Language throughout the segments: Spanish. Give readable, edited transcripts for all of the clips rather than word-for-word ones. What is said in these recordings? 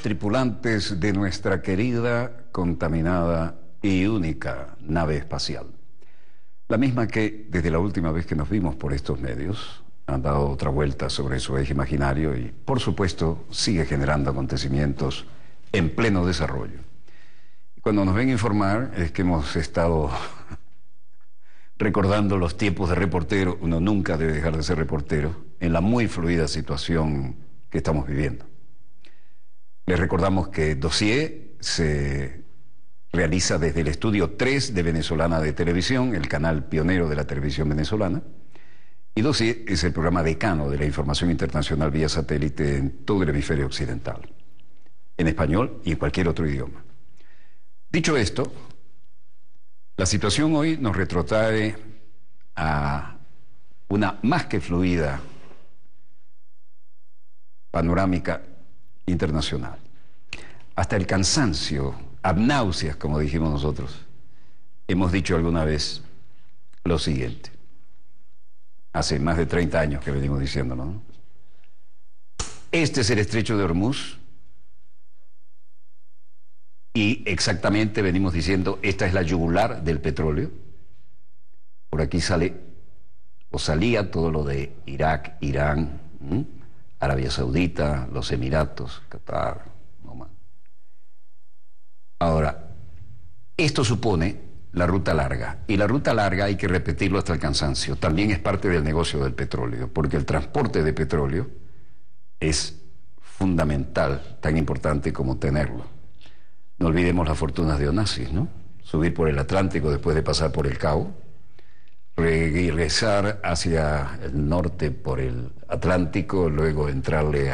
tripulantes de nuestra querida, contaminada y única nave espacial. La misma que, desde la última vez que nos vimos por estos medios, han dado otra vuelta sobre su eje imaginario y, por supuesto, sigue generando acontecimientos en pleno desarrollo. Y cuando nos ven informar es que hemos estado recordando los tiempos de reportero. Uno nunca debe dejar de ser reportero en la muy fluida situación que estamos viviendo. Les recordamos que Dossier se realiza desde el estudio 3 de Venezolana de Televisión, el canal pionero de la televisión venezolana, y Dossier es el programa decano de la información internacional vía satélite en todo el hemisferio occidental, en español y en cualquier otro idioma. Dicho esto, la situación hoy nos retrotrae a una más que fluida panorámica internacional. Hasta el cansancio, ad náuseas, como dijimos nosotros, hemos dicho alguna vez lo siguiente. Hace más de 30 años que venimos diciéndolo, ¿no? Este es el estrecho de Hormuz y exactamente venimos diciendo, esta es la yugular del petróleo. Por aquí sale o salía todo lo de Irak, Irán, Arabia Saudita, los Emiratos, Qatar, Oman. Ahora, esto supone la ruta larga, y la ruta larga hay que repetirlo hasta el cansancio, también es parte del negocio del petróleo, porque el transporte de petróleo es fundamental, tan importante como tenerlo. No olvidemos las fortunas de Onassis, ¿no? Subir por el Atlántico después de pasar por el Cabo, regresar hacia el norte por el Atlántico, luego entrarle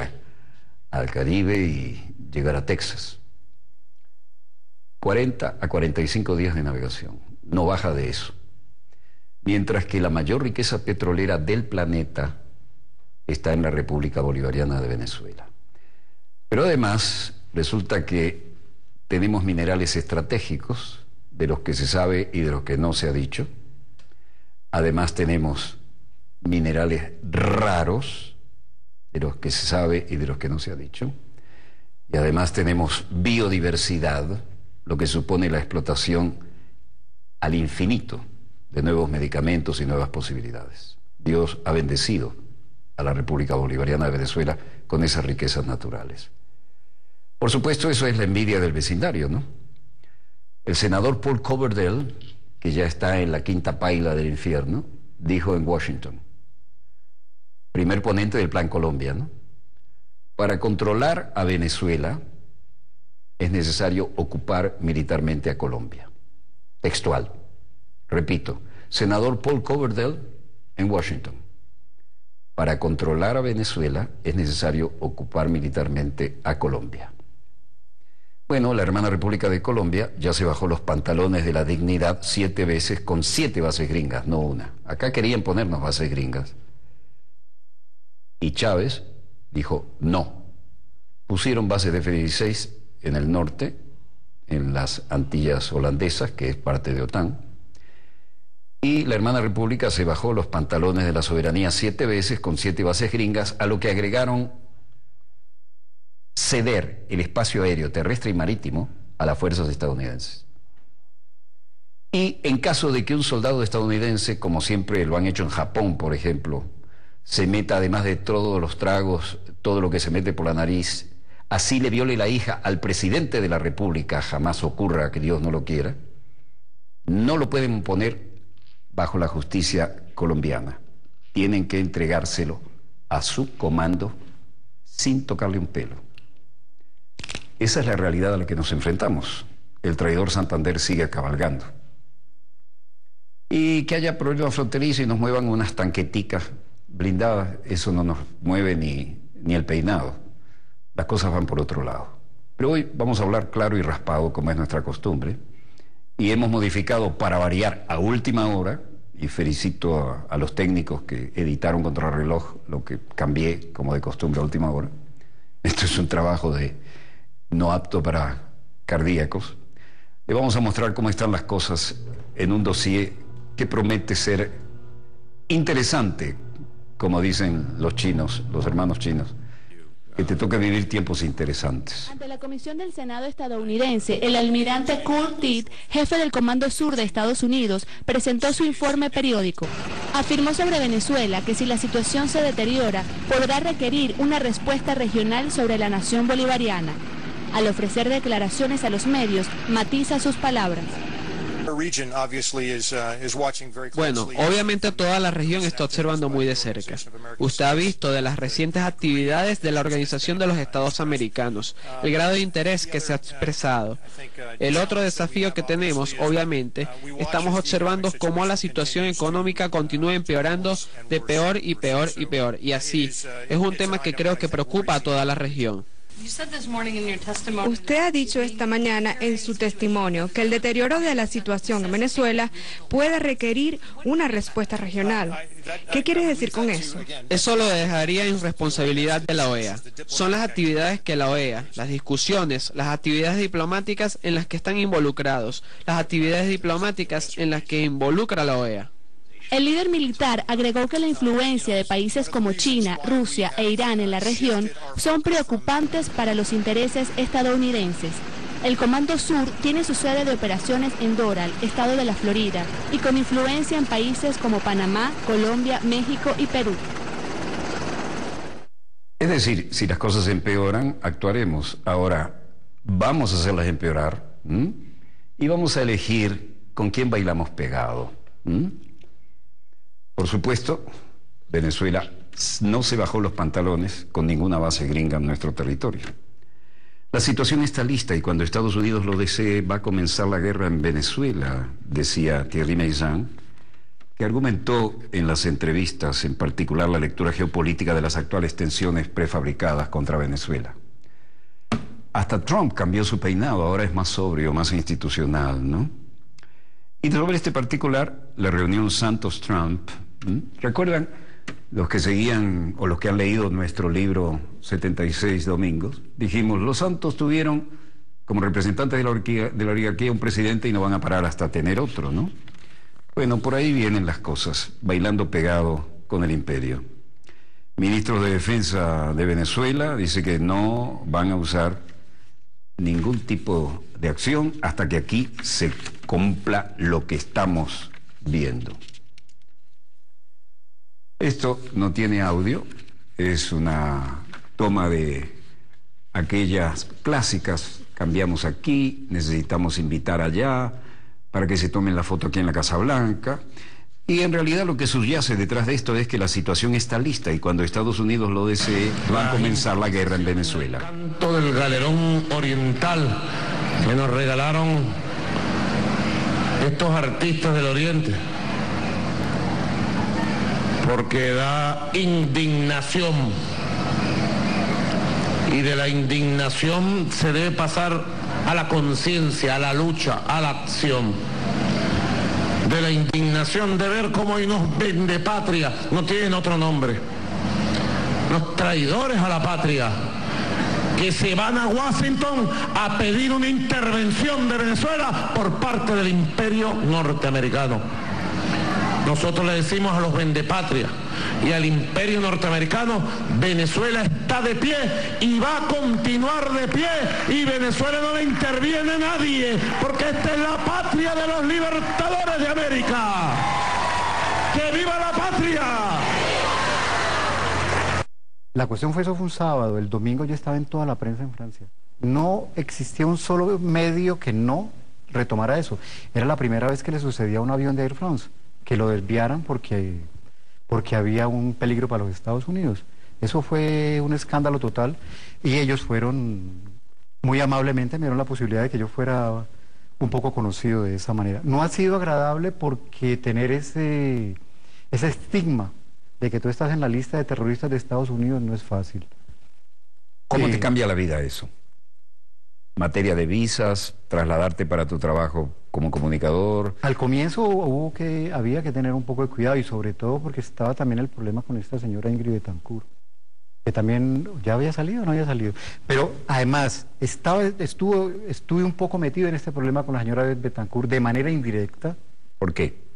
al Caribe y llegar a Texas. 40 a 45 días de navegación, no baja de eso. Mientras que la mayor riqueza petrolera del planeta está en la República Bolivariana de Venezuela. Pero además resulta que tenemos minerales estratégicos, de los que se sabe y de los que no se ha dicho. Además tenemos minerales raros, de los que se sabe y de los que no se ha dicho. Y además tenemos biodiversidad, lo que supone la explotación al infinito de nuevos medicamentos y nuevas posibilidades. Dios ha bendecido a la República Bolivariana de Venezuela con esas riquezas naturales. Por supuesto, eso es la envidia del vecindario, ¿no? El senador Paul Coverdell, que ya está en la quinta paila del infierno, dijo en Washington, primer ponente del Plan Colombia, ¿no? Para controlar a Venezuela es necesario ocupar militarmente a Colombia. Textual. Repito, senador Paul Coverdell en Washington. Para controlar a Venezuela es necesario ocupar militarmente a Colombia. Bueno, la hermana República de Colombia ya se bajó los pantalones de la dignidad 7 veces con 7 bases gringas, no una. Acá querían ponernos bases gringas. Y Chávez dijo no. Pusieron bases de F-16 en el norte, en las Antillas holandesas, que es parte de OTAN, y la hermana república se bajó los pantalones de la soberanía 7 veces con 7 bases gringas, a lo que agregaron ceder el espacio aéreo terrestre y marítimo a las fuerzas estadounidenses. Y en caso de que un soldado estadounidense, como siempre lo han hecho en Japón, por ejemplo, se meta, además de todos los tragos, todo lo que se mete por la nariz, así le viole la hija al presidente de la República, jamás ocurra, que Dios no lo quiera, no lo pueden poner bajo la justicia colombiana. Tienen que entregárselo a su comando sin tocarle un pelo. Esa es la realidad a la que nos enfrentamos. El traidor Santander sigue cabalgando. Y que haya problemas fronterizos y nos muevan unas tanqueticas blindadas, eso no nos mueve ni el peinado. Las cosas van por otro lado. Pero hoy vamos a hablar claro y raspado, como es nuestra costumbre, y hemos modificado para variar a última hora, y felicito a los técnicos que editaron Contrarreloj lo que cambié como de costumbre a última hora. Esto es un trabajo no apto para cardíacos. Le vamos a mostrar cómo están las cosas en un dossier que promete ser interesante, como dicen los chinos, los hermanos chinos. que te toca vivir tiempos interesantes. Ante la Comisión del Senado estadounidense, el almirante Kurt Tidd, jefe del Comando Sur de Estados Unidos, presentó su informe periódico. Afirmó sobre Venezuela que si la situación se deteriora, podrá requerir una respuesta regional sobre la nación bolivariana. Al ofrecer declaraciones a los medios, matiza sus palabras. Bueno, obviamente toda la región está observando muy de cerca. Usted ha visto de las recientes actividades de la Organización de los Estados Americanos, el grado de interés que se ha expresado. El otro desafío que tenemos, obviamente, estamos observando cómo la situación económica continúa empeorando de peor y peor y peor. Y así, es un tema que creo que preocupa a toda la región. Usted ha dicho esta mañana en su testimonio que el deterioro de la situación en Venezuela puede requerir una respuesta regional. ¿Qué quiere decir con eso? Eso lo dejaría en responsabilidad de la OEA. Son las actividades que la OEA, las discusiones, las actividades diplomáticas en las que están involucrados, las actividades diplomáticas en las que involucra la OEA. El líder militar agregó que la influencia de países como China, Rusia e Irán en la región son preocupantes para los intereses estadounidenses. El Comando Sur tiene su sede de operaciones en Doral, estado de la Florida, y con influencia en países como Panamá, Colombia, México y Perú. Es decir, si las cosas empeoran, actuaremos. Ahora, vamos a hacerlas empeorar, y vamos a elegir con quién bailamos pegado. Por supuesto, Venezuela no se bajó los pantalones con ninguna base gringa en nuestro territorio. La situación está lista y cuando Estados Unidos lo desee va a comenzar la guerra en Venezuela, decía Thierry Meyssan, que argumentó en las entrevistas, en particular la lectura geopolítica de las actuales tensiones prefabricadas contra Venezuela. Hasta Trump cambió su peinado, ahora es más sobrio, más institucional, ¿no? Y sobre este particular, la reunión Santos-Trump, ¿recuerdan los que seguían o los que han leído nuestro libro 76 Domingos? Dijimos, los Santos tuvieron como representantes de la oligarquía un presidente y no van a parar hasta tener otro, ¿no? Bueno, por ahí vienen las cosas, bailando pegado con el imperio. Ministros de Defensa de Venezuela dice que no van a usar ningún tipo de acción hasta que aquí se cumpla lo que estamos viendo. Esto no tiene audio, es una toma de aquellas clásicas, cambiamos aquí, necesitamos invitar allá, para que se tomen la foto aquí en la Casa Blanca. Y en realidad lo que subyace detrás de esto es que la situación está lista y cuando Estados Unidos lo desee va a comenzar la guerra en Venezuela. El canto del galerón oriental que nos regalaron estos artistas del Oriente, porque da indignación y de la indignación se debe pasar a la conciencia, a la lucha, a la acción. De la indignación de ver cómo hay unos vendepatria, no tienen otro nombre, los traidores a la patria, que se van a Washington a pedir una intervención de Venezuela por parte del imperio norteamericano. Nosotros le decimos a los vendepatria y al imperio norteamericano, Venezuela está de pie y va a continuar de pie y Venezuela no le interviene nadie, porque esta es la patria de los libertadores de América. ¡Que viva la patria! La cuestión fue, eso fue un sábado, el domingo ya estaba en toda la prensa en Francia. No existía un solo medio que no retomara eso. Era la primera vez que le sucedía a un avión de Air France, que lo desviaran porque había un peligro para los Estados Unidos. Eso fue un escándalo total y ellos fueron, muy amablemente me dieron la posibilidad de que yo fuera un poco conocido de esa manera. No ha sido agradable porque tener ese estigma de que tú estás en la lista de terroristas de Estados Unidos no es fácil. ¿Cómo te cambia la vida eso? Materia de visas, trasladarte para tu trabajo como comunicador. Al comienzo había que tener un poco de cuidado y sobre todo porque estaba también el problema con esta señora Ingrid Betancourt, que también ya había salido o no había salido. Pero además estuve un poco metido en este problema con la señora Betancourt de manera indirecta. ¿Por qué?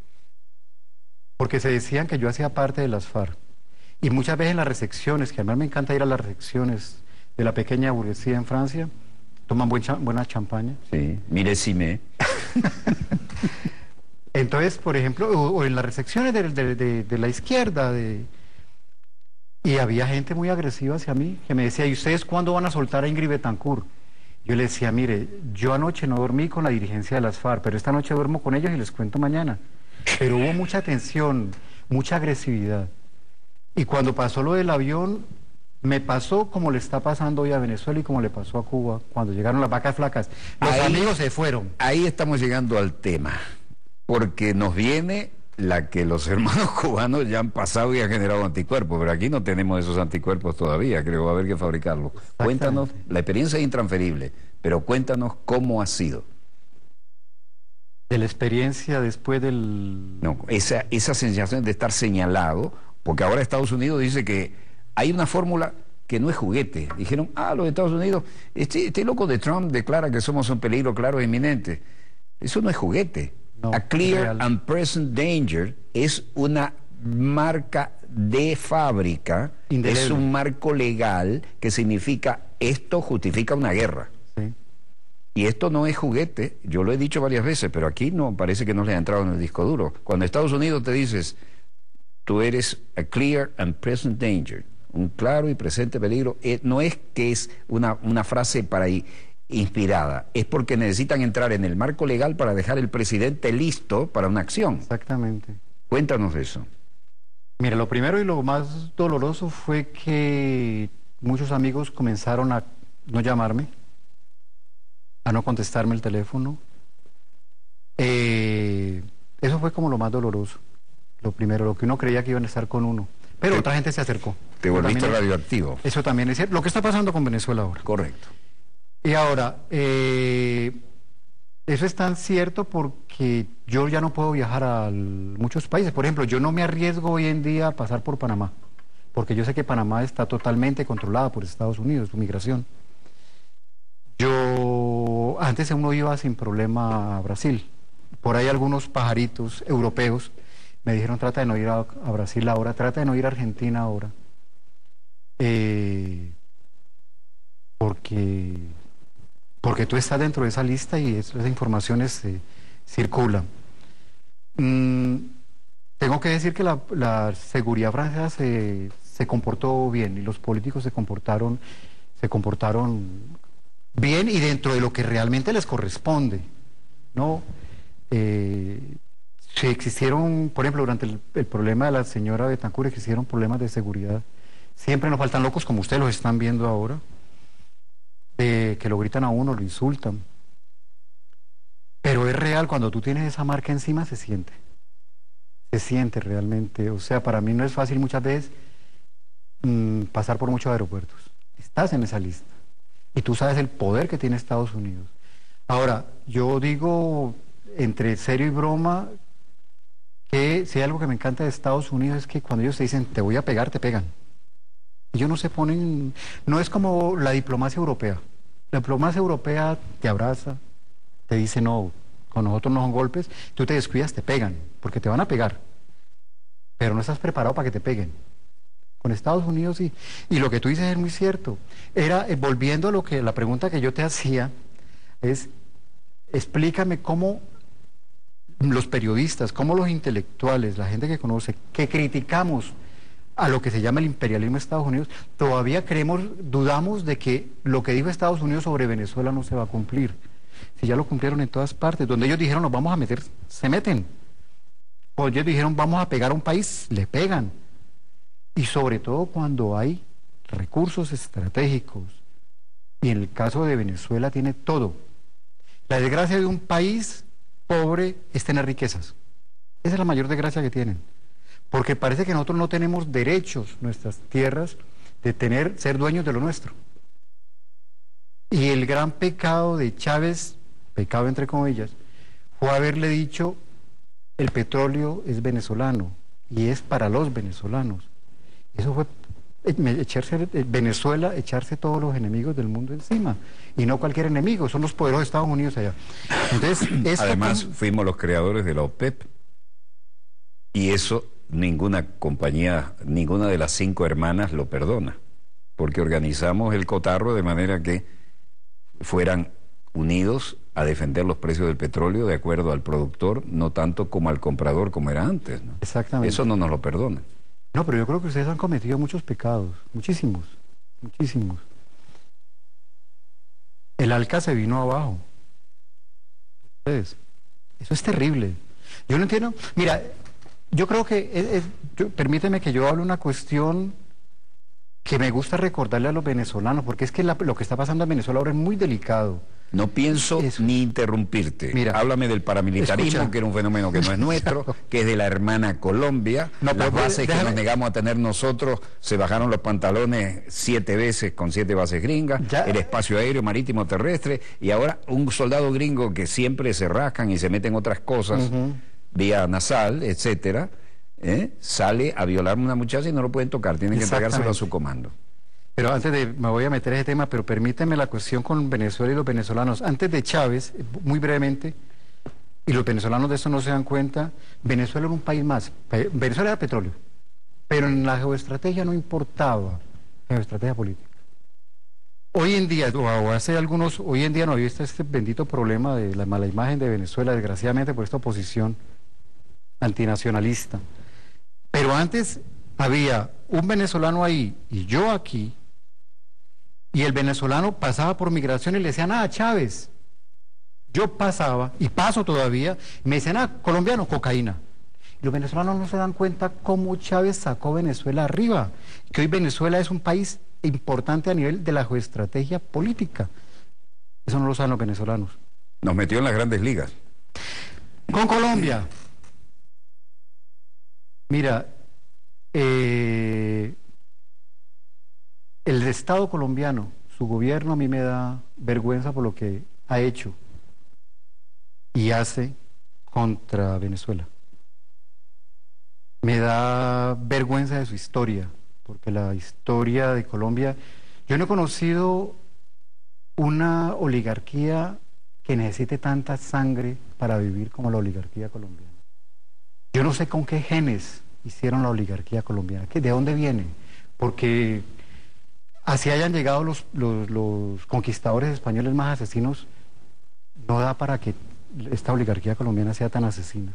Porque se decían que yo hacía parte de las FARC. Y muchas veces en las recepciones, que además me encanta ir a las recepciones de la pequeña burguesía en Francia, toman buena champaña. Sí, milésime. Entonces, por ejemplo, o en las recepciones de la izquierda, y había gente muy agresiva hacia mí, que me decía, ¿y ustedes cuándo van a soltar a Ingrid Betancourt? Yo le decía, mire, yo anoche no dormí con la dirigencia de las FARC, pero esta noche duermo con ellos y les cuento mañana. Pero hubo mucha tensión, mucha agresividad. Y cuando pasó lo del avión, me pasó como le está pasando hoy a Venezuela y como le pasó a Cuba, cuando llegaron las vacas flacas. Los amigos se fueron. Ahí estamos llegando al tema, porque nos viene la que los hermanos cubanos ya han pasado y han generado anticuerpos, pero aquí no tenemos esos anticuerpos todavía, creo que va a haber que fabricarlos. Cuéntanos, la experiencia es intransferible, pero cuéntanos cómo ha sido. De la experiencia después del... No, esa sensación de estar señalado, porque ahora Estados Unidos dice que hay una fórmula que no es juguete. Dijeron, los Estados Unidos, este loco de Trump declara que somos un peligro claro e inminente. Eso no es juguete. No, A clear real. and present danger es una marca de fábrica, Indeleble. es un marco legal que significa esto justifica una guerra. Sí. Y esto no es juguete, yo lo he dicho varias veces, pero aquí no parece que no le ha entrado en el disco duro. Cuando Estados Unidos te dices, tú eres a clear and present danger, un claro y presente peligro, no es que es una frase para inspirada, es porque necesitan entrar en el marco legal para dejar el presidente listo para una acción. Exactamente. Cuéntanos de eso. Mira, lo primero y lo más doloroso fue que muchos amigos comenzaron a no llamarme, a no contestarme el teléfono. Eso fue como lo más doloroso. Lo primero, lo que uno creía que iban a estar con uno. Pero otra gente se acercó. Te volviste radioactivo. Eso también es cierto. Lo que está pasando con Venezuela ahora. Correcto. Y ahora, eso es tan cierto porque yo ya no puedo viajar a muchos países. Por ejemplo, yo no me arriesgo hoy en día a pasar por Panamá, porque yo sé que Panamá está totalmente controlada por Estados Unidos, su migración. Yo antes uno iba sin problema a Brasil. Por ahí algunos pajaritos europeos me dijeron, trata de no ir a Brasil ahora, trata de no ir a Argentina ahora. Porque tú estás dentro de esa lista y esas informaciones circulan. Tengo que decir que la seguridad francesa se comportó bien y los políticos se comportaron bien y dentro de lo que realmente les corresponde, ¿no? Si existieron, por ejemplo, durante el problema de la señora Betancourt, existieron problemas de seguridad. Siempre nos faltan locos, como ustedes los están viendo ahora, que lo gritan a uno, lo insultan. Pero es real, cuando tú tienes esa marca encima, se siente realmente. O sea, para mí no es fácil muchas veces pasar por muchos aeropuertos. Estás en esa lista. Y tú sabes el poder que tiene Estados Unidos. Ahora, yo digo, entre serio y broma, que si hay algo que me encanta de Estados Unidos es que cuando ellos te dicen, te voy a pegar, te pegan. Ellos no se ponen, no es como la diplomacia europea. La diplomacia europea te abraza, te dice no, con nosotros no son golpes, tú te descuidas, te pegan, porque te van a pegar. Pero no estás preparado para que te peguen. Con Estados Unidos sí. Y lo que tú dices es muy cierto. Era, volviendo a la pregunta que yo te hacía, es, explícame cómo los periodistas, cómo los intelectuales, la gente que conoce, que criticamos a lo que se llama el imperialismo de Estados Unidos, todavía dudamos de que lo que dijo Estados Unidos sobre Venezuela no se va a cumplir. Si ya lo cumplieron en todas partes, donde ellos dijeron nos vamos a meter, se meten. O ellos dijeron vamos a pegar a un país, le pegan. Y sobre todo cuando hay recursos estratégicos. Y en el caso de Venezuela tiene todo. La desgracia de un país pobre es tener riquezas. Esa es la mayor desgracia que tienen. Porque parece que nosotros no tenemos derechos, nuestras tierras, de ser dueños de lo nuestro. Y el gran pecado de Chávez, pecado entre comillas, fue haberle dicho, el petróleo es venezolano y es para los venezolanos. Eso fue Venezuela, echarse todos los enemigos del mundo encima. Y no cualquier enemigo, son los poderosos de Estados Unidos allá. Entonces, además, fuimos los creadores de la OPEP. Y eso ninguna compañía, ninguna de las 5 hermanas lo perdona. porque organizamos el cotarro de manera que fueran unidos a defender los precios del petróleo de acuerdo al productor, no tanto como al comprador como era antes, ¿no? Exactamente. Eso no nos lo perdonan. No, pero yo creo que ustedes han cometido muchos pecados, muchísimos, muchísimos. El Alca se vino abajo. Ustedes. Eso es terrible. Yo no entiendo. Mira, yo creo que, permíteme que yo hable una cuestión que me gusta recordarle a los venezolanos, porque es que lo que está pasando en Venezuela ahora es muy delicado. No pienso ni interrumpirte. Mira, háblame del paramilitarismo, escucha, que era un fenómeno que no es nuestro, que es de la hermana Colombia. No, las bases que nos negamos a tener nosotros, se bajaron los pantalones 7 veces con 7 bases gringas, el espacio aéreo, marítimo, terrestre, y ahora un soldado gringo que siempre se rascan y se meten otras cosas, vía nasal, etcétera, sale a violar a una muchacha y no lo pueden tocar, tienen que entregárselo a su comando. Pero antes de, me voy a meter en ese tema, pero permíteme la cuestión con Venezuela y los venezolanos. Antes de Chávez, muy brevemente, y los venezolanos de eso no se dan cuenta, Venezuela era un país más. Venezuela era petróleo, pero en la geoestrategia no importaba, la geoestrategia política. Hoy en día, o hace algunos, hoy en día no había este bendito problema de la mala imagen de Venezuela, desgraciadamente por esta oposición antinacionalista. Pero antes había un venezolano ahí y yo aquí, y el venezolano pasaba por migración y le decían, Chávez. Yo pasaba, y paso todavía, y me decían, colombiano, cocaína. Y los venezolanos no se dan cuenta cómo Chávez sacó Venezuela arriba, que hoy Venezuela es un país importante a nivel de la geoestrategia política. Eso no lo saben los venezolanos. Nos metió en las grandes ligas. Con Colombia. Mira, el Estado colombiano, su gobierno, a mí me da vergüenza por lo que ha hecho y hace contra Venezuela. Me da vergüenza de su historia, porque la historia de Colombia, yo no he conocido una oligarquía que necesite tanta sangre para vivir como la oligarquía colombiana. Yo no sé con qué genes hicieron la oligarquía colombiana, ¿de dónde viene? Porque así hayan llegado los conquistadores españoles más asesinos, no da para que esta oligarquía colombiana sea tan asesina,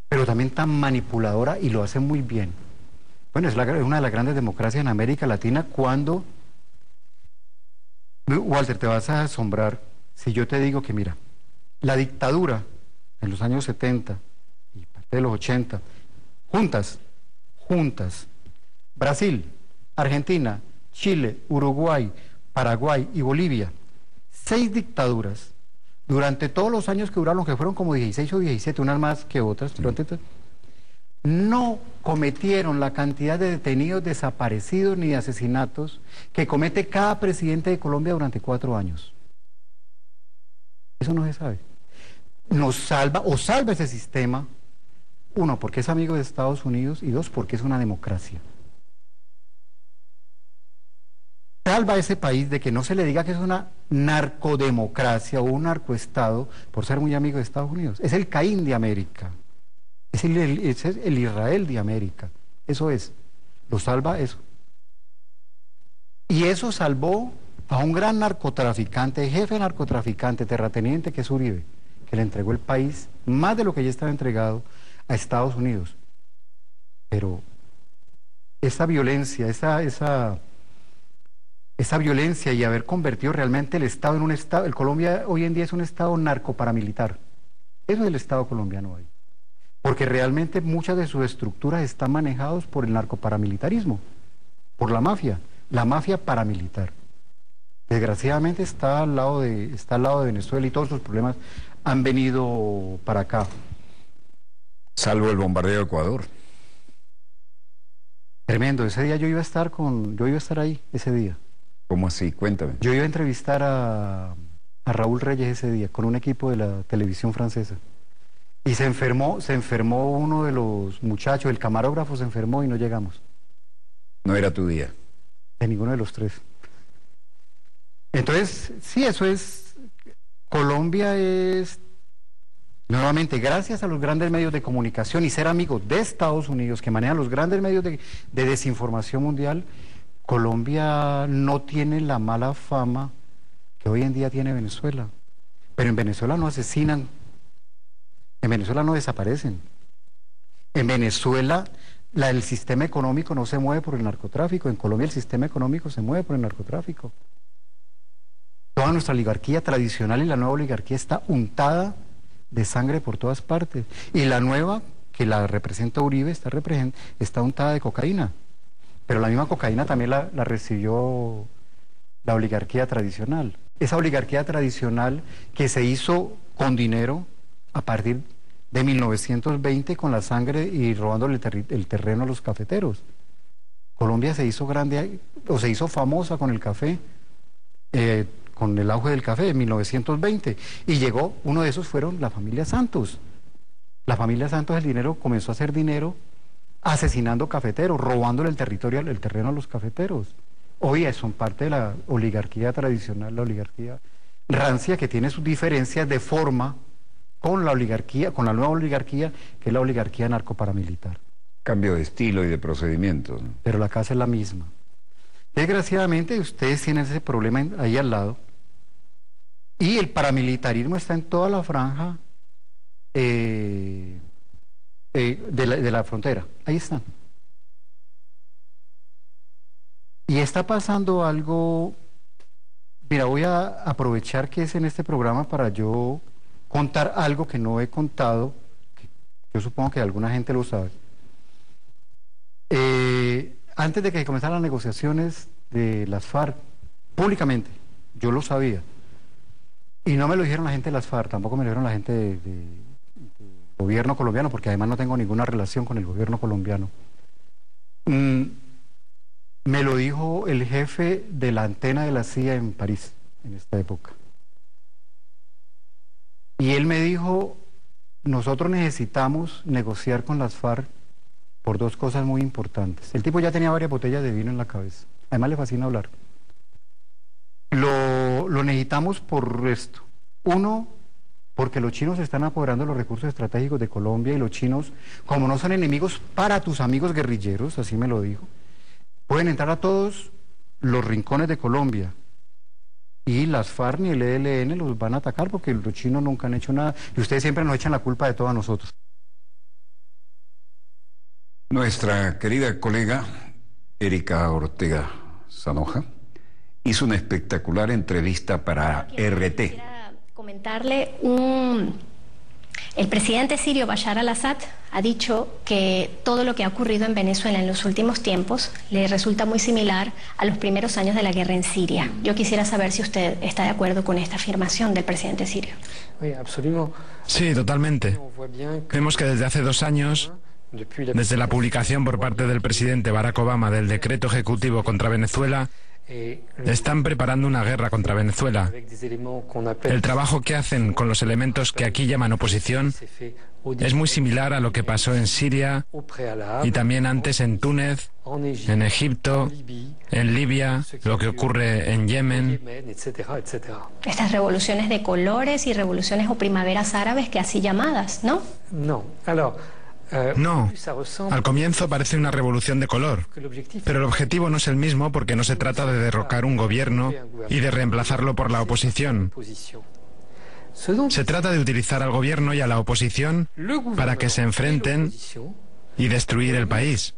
pero también tan manipuladora, y lo hace muy bien. Bueno, es una de las grandes democracias en América Latina. Cuando, Walter, te vas a asombrar si yo te digo que, mira, la dictadura en los años 70 y parte de los 80, juntas, Brasil, Argentina, Chile, Uruguay, Paraguay y Bolivia, 6 dictaduras, durante todos los años que duraron, que fueron como 16 o 17, unas más que otras, no cometieron la cantidad de detenidos, desaparecidos ni de asesinatos que comete cada presidente de Colombia durante 4 años. Eso no se sabe. Nos salva, o salva ese sistema, 1, porque es amigo de Estados Unidos, y 2, porque es una democracia. Salva a ese país de que no se le diga que es una narcodemocracia o un narcoestado por ser muy amigo de Estados Unidos. Es el Caín de América, es el Israel de América, eso es, lo salva eso. Y eso salvó a un gran narcotraficante, jefe narcotraficante, terrateniente, que es Uribe, que le entregó el país, más de lo que ya estaba entregado, a Estados Unidos. Pero esa violencia, esa violencia y haber convertido realmente el Estado en un Estado, el Colombia hoy en día es un Estado narcoparamilitar. Eso es el Estado colombiano hoy. Porque realmente muchas de sus estructuras están manejadas por el narcoparamilitarismo, por la mafia paramilitar. Desgraciadamente está al lado de Venezuela, y todos sus problemas han venido para acá. Salvo el bombardeo de Ecuador. Tremendo, ese día yo iba a estar ahí ese día. ¿Cómo así? Cuéntame. Yo iba a entrevistar a Raúl Reyes ese día con un equipo de la televisión francesa. Y se enfermó uno de los muchachos, el camarógrafo se enfermó y no llegamos. No era tu día. De ninguno de los 3. Entonces, sí, eso es, Colombia es, nuevamente, gracias a los grandes medios de comunicación y ser amigos de Estados Unidos, que manejan los grandes medios de desinformación mundial, Colombia no tiene la mala fama que hoy en día tiene Venezuela. Pero en Venezuela no asesinan, en Venezuela no desaparecen. En Venezuela el sistema económico no se mueve por el narcotráfico, en Colombia el sistema económico se mueve por el narcotráfico. Toda nuestra oligarquía tradicional y la nueva oligarquía está untada de sangre por todas partes. Y la nueva, que la representa Uribe, está untada de cocaína. Pero la misma cocaína también la recibió la oligarquía tradicional. Esa oligarquía tradicional que se hizo con dinero a partir de 1920 con la sangre y robándole el terreno a los cafeteros. Colombia se hizo grande, o se hizo famosa con el café, con el auge del café en 1920. Y llegó, uno de esos fueron la familia Santos. La familia Santos, el dinero comenzó a hacer dinero asesinando cafeteros, robándole el terreno a los cafeteros. Hoy son parte de la oligarquía tradicional, la oligarquía rancia, que tiene sus diferencias de forma con la oligarquía, con la nueva oligarquía, que es la oligarquía narcoparamilitar. Cambio de estilo y de procedimientos, ¿no? Pero la casa es la misma. Desgraciadamente ustedes tienen ese problema ahí al lado, y el paramilitarismo está en toda la franja de la frontera. Ahí están. Y está pasando algo. Mira, voy a aprovechar que es en este programa para yo contar algo que no he contado, que yo supongo que alguna gente lo sabe. Antes de que comenzaran las negociaciones de las FARC, públicamente, yo lo sabía. Y no me lo dijeron la gente de las FARC, tampoco me lo dijeron la gente del gobierno colombiano, porque además no tengo ninguna relación con el gobierno colombiano. Me lo dijo el jefe de la antena de la CIA en París, en esta época. Y él me dijo, nosotros necesitamos negociar con las FARC por dos cosas muy importantes. El tipo ya tenía varias botellas de vino en la cabeza. Además le fascina hablar. Lo necesitamos por esto. Uno, porque los chinos se están apoderando de los recursos estratégicos de Colombia, y los chinos, como no son enemigos para tus amigos guerrilleros, así me lo dijo, pueden entrar a todos los rincones de Colombia, y las FARC ni el ELN los van a atacar porque los chinos nunca han hecho nada, y ustedes siempre nos echan la culpa de todo a nosotros. Nuestra querida colega Erika Ortega Sanoja hizo una espectacular entrevista para RT. Quisiera comentarle, el presidente sirio Bashar al-Assad ha dicho que todo lo que ha ocurrido en Venezuela en los últimos tiempos le resulta muy similar a los primeros años de la guerra en Siria. Yo quisiera saber si usted está de acuerdo con esta afirmación del presidente sirio. Sí, totalmente. Vemos que desde hace 2 años, desde la publicación por parte del presidente Barack Obama del decreto ejecutivo contra Venezuela, están preparando una guerra contra Venezuela. El trabajo que hacen con los elementos que aquí llaman oposición es muy similar a lo que pasó en Siria y también antes en Túnez, en Egipto, en Libia, lo que ocurre en Yemen. Estas revoluciones de colores y revoluciones o primaveras árabes que así llamadas, ¿no? No, al comienzo parece una revolución de color, pero el objetivo no es el mismo porque no se trata de derrocar un gobierno y de reemplazarlo por la oposición. Se trata de utilizar al gobierno y a la oposición para que se enfrenten y destruir el país.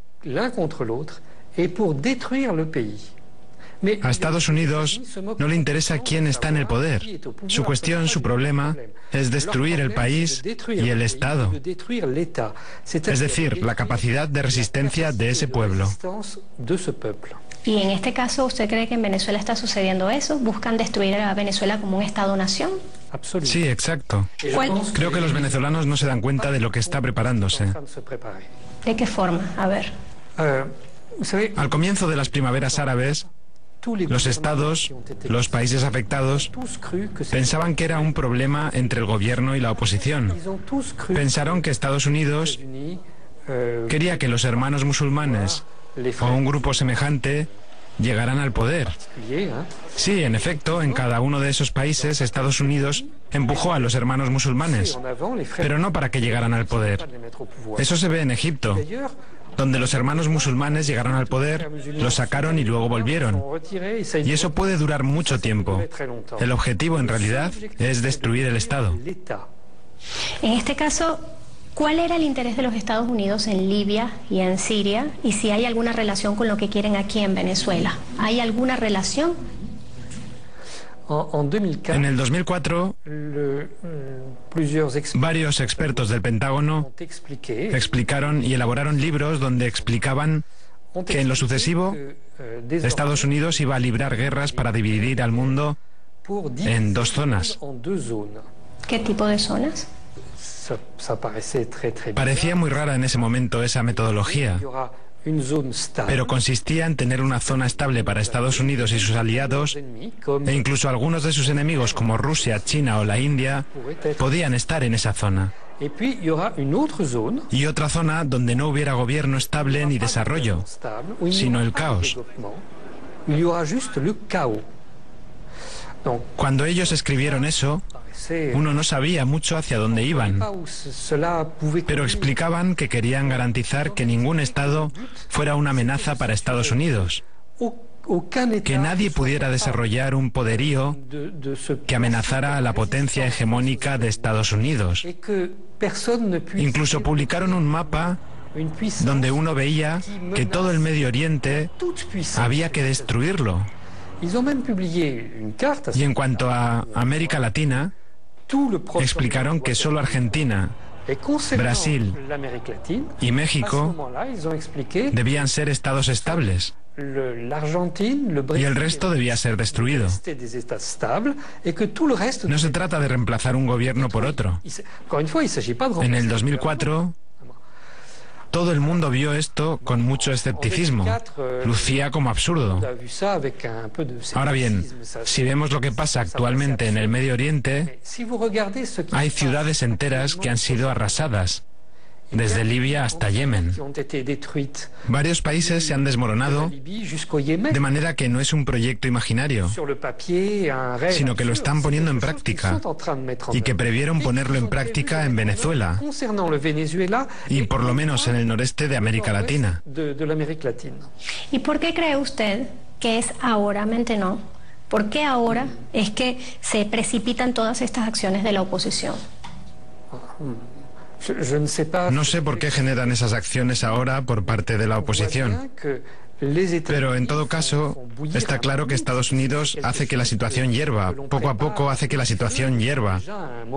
A Estados Unidos no le interesa quién está en el poder. Su cuestión, su problema, es destruir el país y el Estado. Es decir, la capacidad de resistencia de ese pueblo. Y en este caso, ¿usted cree que en Venezuela está sucediendo eso? ¿Buscan destruir a Venezuela como un Estado-nación? Sí, exacto. Creo que los venezolanos no se dan cuenta de lo que está preparándose. ¿De qué forma? A ver. Al comienzo de las primaveras árabes, los estados, los países afectados, pensaban que era un problema entre el gobierno y la oposición. Pensaron que Estados Unidos quería que los hermanos musulmanes o un grupo semejante llegaran al poder. Sí, en efecto, en cada uno de esos países, Estados Unidos empujó a los hermanos musulmanes, pero no para que llegaran al poder. Eso se ve en Egipto. donde los hermanos musulmanes llegaron al poder, los sacaron y luego volvieron. Y eso puede durar mucho tiempo. El objetivo, en realidad, es destruir el Estado. En este caso, ¿cuál era el interés de los Estados Unidos en Libia y en Siria? Y si hay alguna relación con lo que quieren aquí en Venezuela. ¿Hay alguna relación? En el 2004, varios expertos del Pentágono explicaron y elaboraron libros donde explicaban que en lo sucesivo Estados Unidos iba a librar guerras para dividir al mundo en 2 zonas. ¿Qué tipo de zonas? Parecía muy rara en ese momento esa metodología, pero consistía en tener una zona estable para Estados Unidos y sus aliados, e incluso algunos de sus enemigos como Rusia, China o la India podían estar en esa zona. Y otra zona donde no hubiera gobierno estable ni desarrollo, sino el caos. Cuando ellos escribieron eso, uno no sabía mucho hacia dónde iban, pero explicaban que querían garantizar que ningún Estado fuera una amenaza para Estados Unidos, que nadie pudiera desarrollar un poderío que amenazara a la potencia hegemónica de Estados Unidos. Incluso publicaron un mapa donde uno veía que todo el Medio Oriente había que destruirlo. Y en cuanto a América Latina, explicaron que solo Argentina, Brasil y México debían ser estados estables y el resto debía ser destruido. No se trata de reemplazar un gobierno por otro. En el 2004, todo el mundo vio esto con mucho escepticismo. Lucía como absurdo. Ahora bien, si vemos lo que pasa actualmente en el Medio Oriente, hay ciudades enteras que han sido arrasadas, desde Libia hasta Yemen. Varios países se han desmoronado, de manera que no es un proyecto imaginario, sino que lo están poniendo en práctica y que previeron ponerlo en práctica en Venezuela y por lo menos en el noreste de América Latina. ¿Y por qué cree usted que es ahora, no? ¿Por qué ahora es que se precipitan todas estas acciones de la oposición? No sé por qué generan esas acciones ahora por parte de la oposición, pero en todo caso está claro que Estados Unidos hace que la situación hierva, poco a poco hace que la situación hierva.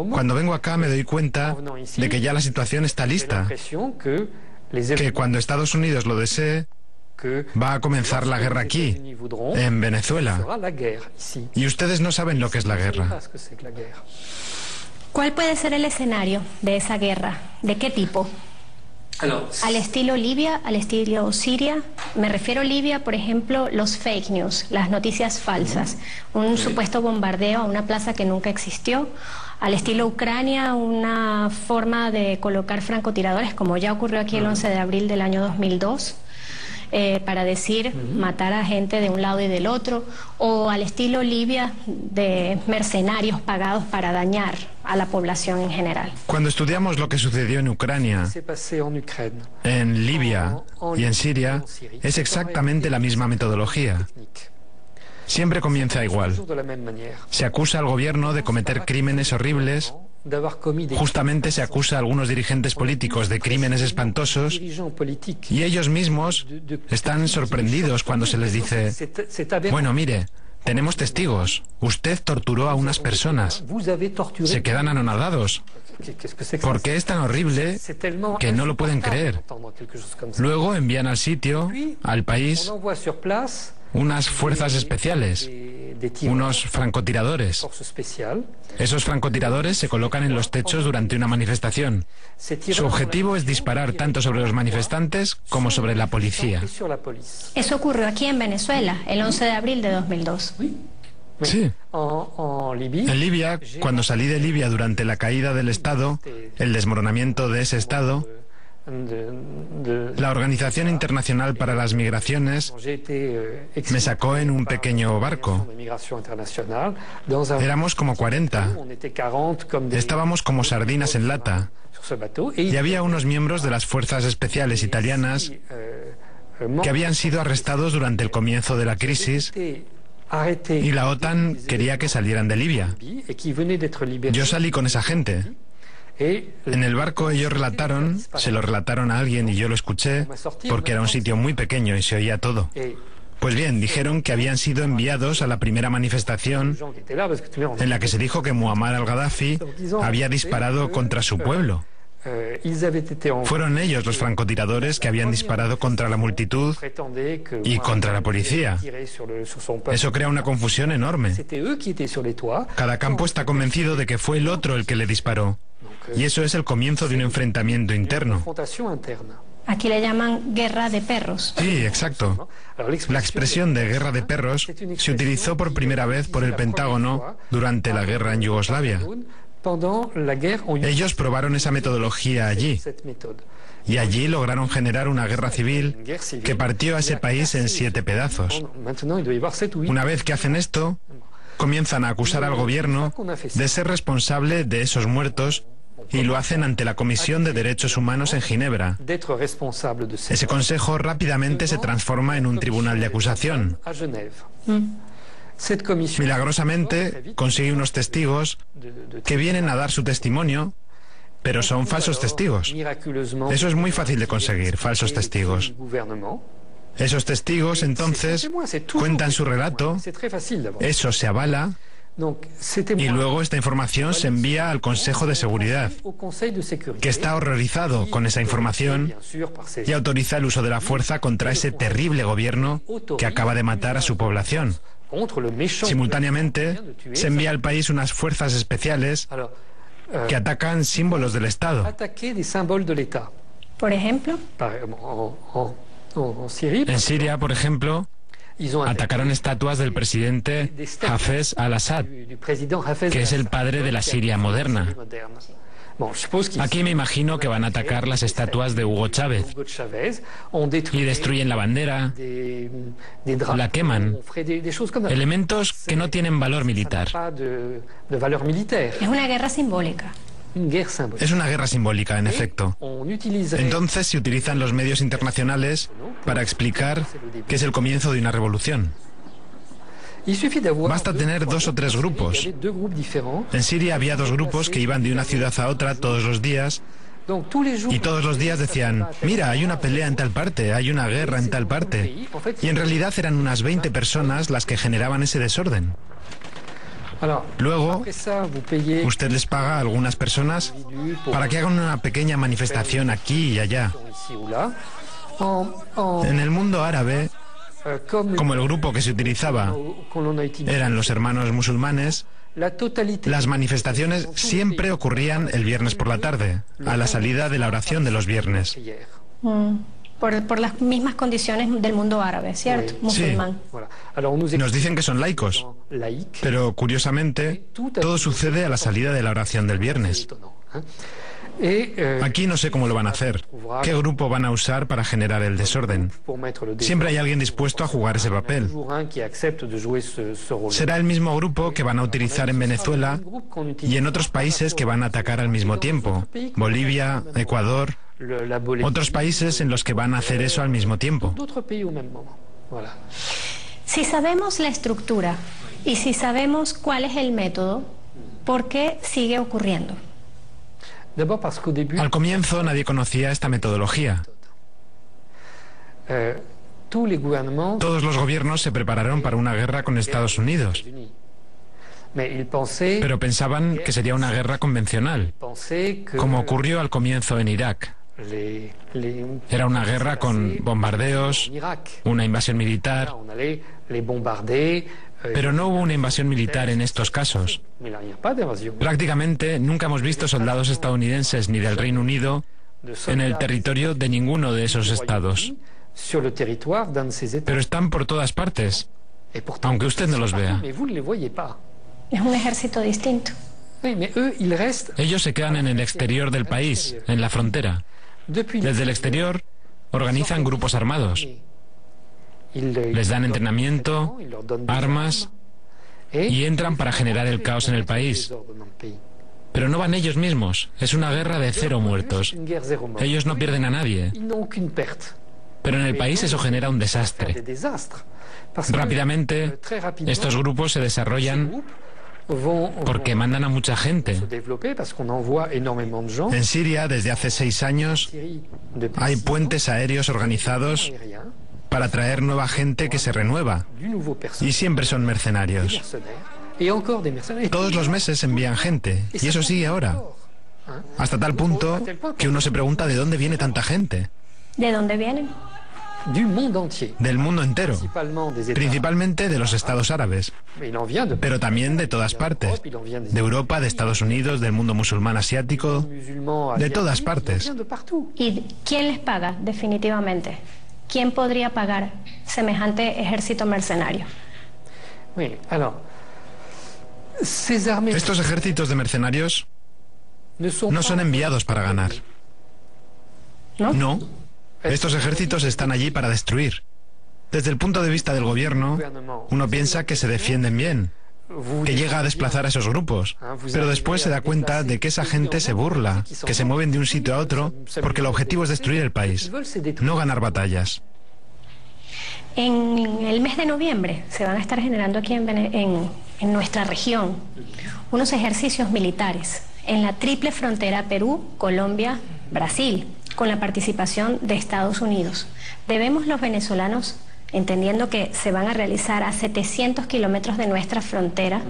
Cuando vengo acá me doy cuenta de que ya la situación está lista, que cuando Estados Unidos lo desee, va a comenzar la guerra aquí, en Venezuela. Y ustedes no saben lo que es la guerra. ¿Cuál puede ser el escenario de esa guerra? ¿De qué tipo? ¿Al estilo Libia, al estilo Siria? Me refiero a Libia, por ejemplo, los fake news, las noticias falsas, un supuesto bombardeo a una plaza que nunca existió. Al estilo Ucrania, una forma de colocar francotiradores, como ya ocurrió aquí el 11 de abril del año 2002. Para decir matar a gente de un lado y del otro, o al estilo Libia, de mercenarios pagados para dañar a la población en general. Cuando estudiamos lo que sucedió en Ucrania, en Libia y en Siria, es exactamente la misma metodología. Siempre comienza igual. Se acusa al gobierno de cometer crímenes horribles. Justamente se acusa a algunos dirigentes políticos de crímenes espantosos y ellos mismos están sorprendidos cuando se les dice: bueno, mire, tenemos testigos, usted torturó a unas personas. Se quedan anonadados. ¿Por qué es tan horrible que no lo pueden creer? Luego envían al sitio, al país, unas fuerzas especiales, unos francotiradores. Esos francotiradores se colocan en los techos durante una manifestación. Su objetivo es disparar tanto sobre los manifestantes como sobre la policía. Eso ocurrió aquí en Venezuela, el 11 de abril de 2002. Sí. En Libia, cuando salí de Libia durante la caída del Estado, el desmoronamiento de ese Estado, La Organización Internacional para las Migraciones me sacó en un pequeño barco. Éramos como 40. Estábamos como sardinas en lata. Y había unos miembros de las fuerzas especiales italianas que habían sido arrestados durante el comienzo de la crisis y la OTAN quería que salieran de Libia. Yo salí con esa gente. En el barco ellos se lo relataron a alguien y yo lo escuché porque era un sitio muy pequeño y se oía todo. Pues bien, dijeron que habían sido enviados a la primera manifestación en la que se dijo que Muammar al-Gaddafi había disparado contra su pueblo. Fueron ellos los francotiradores que habían disparado contra la multitud y contra la policía. Eso crea una confusión enorme. Cada campo está convencido de que fue el otro el que le disparó. Y eso es el comienzo de un enfrentamiento interno. Aquí le llaman guerra de perros. Sí, exacto. La expresión de guerra de perros se utilizó por primera vez por el Pentágono durante la guerra en Yugoslavia. Ellos probaron esa metodología allí. Y allí lograron generar una guerra civil que partió a ese país en 7 pedazos. Una vez que hacen esto, comienzan a acusar al gobierno de ser responsable de esos muertos y lo hacen ante la Comisión de Derechos Humanos en Ginebra. Ese consejo rápidamente se transforma en un tribunal de acusación. Milagrosamente consigue unos testigos que vienen a dar su testimonio, pero son falsos testigos. Eso es muy fácil de conseguir, falsos testigos. Esos testigos entonces cuentan su relato, eso se avala, y luego esta información se envía al Consejo de Seguridad, que está horrorizado con esa información y autoriza el uso de la fuerza contra ese terrible gobierno que acaba de matar a su población. Simultáneamente, se envía al país unas fuerzas especiales que atacan símbolos del Estado. Por ejemplo, en Siria, por ejemplo, atacaron estatuas del presidente Hafez al-Assad, que es el padre de la Siria moderna. Aquí me imagino que van a atacar las estatuas de Hugo Chávez y destruyen la bandera, la queman. Elementos que no tienen valor militar. es una guerra simbólica. Es una guerra simbólica, en efecto. Entonces se utilizan los medios internacionales para explicar que es el comienzo de una revolución. Basta tener 2 o 3 grupos. En Siria había 2 grupos que iban de una ciudad a otra todos los días y todos los días decían, mira, hay una pelea en tal parte, hay una guerra en tal parte. Y en realidad eran unas 20 personas las que generaban ese desorden. Luego, usted les paga a algunas personas para que hagan una pequeña manifestación aquí y allá. En el mundo árabe, como el grupo que se utilizaba eran los hermanos musulmanes, las manifestaciones siempre ocurrían el viernes por la tarde, a la salida de la oración de los viernes. Por las mismas condiciones del mundo árabe, ¿cierto? Musulmán. Sí. Nos dicen que son laicos, pero curiosamente todo sucede a la salida de la oración del viernes. Aquí no sé cómo lo van a hacer. ¿Qué grupo van a usar para generar el desorden? Siempre hay alguien dispuesto a jugar ese papel. Será el mismo grupo que van a utilizar en Venezuela y en otros países que van a atacar al mismo tiempo. Bolivia, Ecuador, otros países en los que van a hacer eso al mismo tiempo. Si sabemos la estructura y si sabemos cuál es el método, ¿por qué sigue ocurriendo? Al comienzo nadie conocía esta metodología. Todos los gobiernos se prepararon para una guerra con Estados Unidos, pero pensaban que sería una guerra convencional, como ocurrió al comienzo en Irak. Era una guerra con bombardeos, una invasión militar, pero no hubo una invasión militar en estos casos. Prácticamente nunca hemos visto soldados estadounidenses ni del Reino Unido en el territorio de ninguno de esos estados. Pero están por todas partes, aunque usted no los vea. Es un ejército distinto. Ellos se quedan en el exterior del país, en la frontera. Desde el exterior organizan grupos armados. Les dan entrenamiento, armas y entran para generar el caos en el país. Pero no van ellos mismos. Es una guerra de 0 muertos. Ellos no pierden a nadie. Pero en el país eso genera un desastre. Rápidamente, estos grupos se desarrollan porque mandan a mucha gente. En Siria, desde hace 6 años, hay puentes aéreos organizados para traer nueva gente que se renueva. Y siempre son mercenarios. Todos los meses envían gente. Y eso sigue ahora. Hasta tal punto que uno se pregunta de dónde viene tanta gente. ¿De dónde vienen? Del mundo entero, principalmente de los estados árabes, pero también de todas partes, de Europa, de Estados Unidos, del mundo musulmán asiático, de todas partes. ¿Y quién les paga definitivamente? ¿Quién podría pagar semejante ejército mercenario? Estos ejércitos de mercenarios no son enviados para ganar. No. Estos ejércitos están allí para destruir. Desde el punto de vista del gobierno, uno piensa que se defienden bien, que llega a desplazar a esos grupos, pero después se da cuenta de que esa gente se burla, que se mueven de un sitio a otro, porque el objetivo es destruir el país, no ganar batallas. En el mes de noviembre se van a estar generando aquí en nuestra región unos ejercicios militares en la triple frontera Perú, Colombia, Brasil, con la participación de Estados Unidos. ¿Debemos los venezolanos, entendiendo que se van a realizar a 700 kilómetros de nuestra frontera,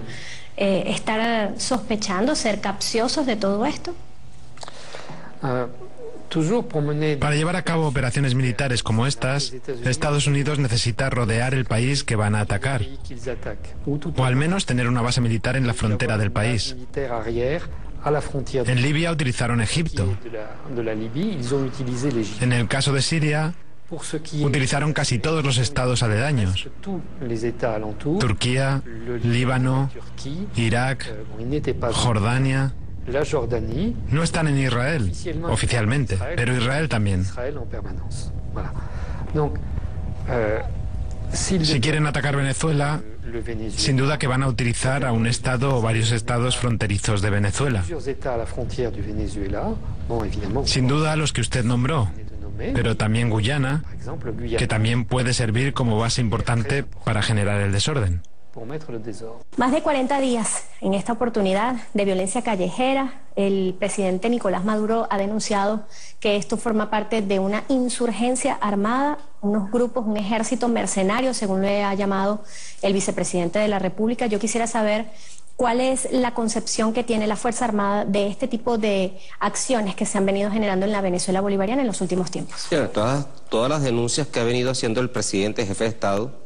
estar sospechando, ser capciosos de todo esto? Para llevar a cabo operaciones militares como estas, Estados Unidos necesita rodear el país que van a atacar, o al menos tener una base militar en la frontera del país. En Libia utilizaron Egipto. En el caso de Siria, utilizaron casi todos los estados aledaños. Turquía, Líbano, Irak, Jordania. No están en Israel, oficialmente, pero Israel también. Si quieren atacar Venezuela, sin duda que van a utilizar a un estado o varios estados fronterizos de Venezuela. Sin duda a los que usted nombró, pero también Guyana, que también puede servir como base importante para generar el desorden. Más de 40 días en esta oportunidad de violencia callejera. El presidente Nicolás Maduro ha denunciado que esto forma parte de una insurgencia armada, unos grupos, un ejército mercenario, según le ha llamado el vicepresidente de la República. Yo quisiera saber cuál es la concepción que tiene la Fuerza Armada de este tipo de acciones que se han venido generando en la Venezuela bolivariana en los últimos tiempos. Sí, todas las denuncias que ha venido haciendo el presidente, jefe de Estado,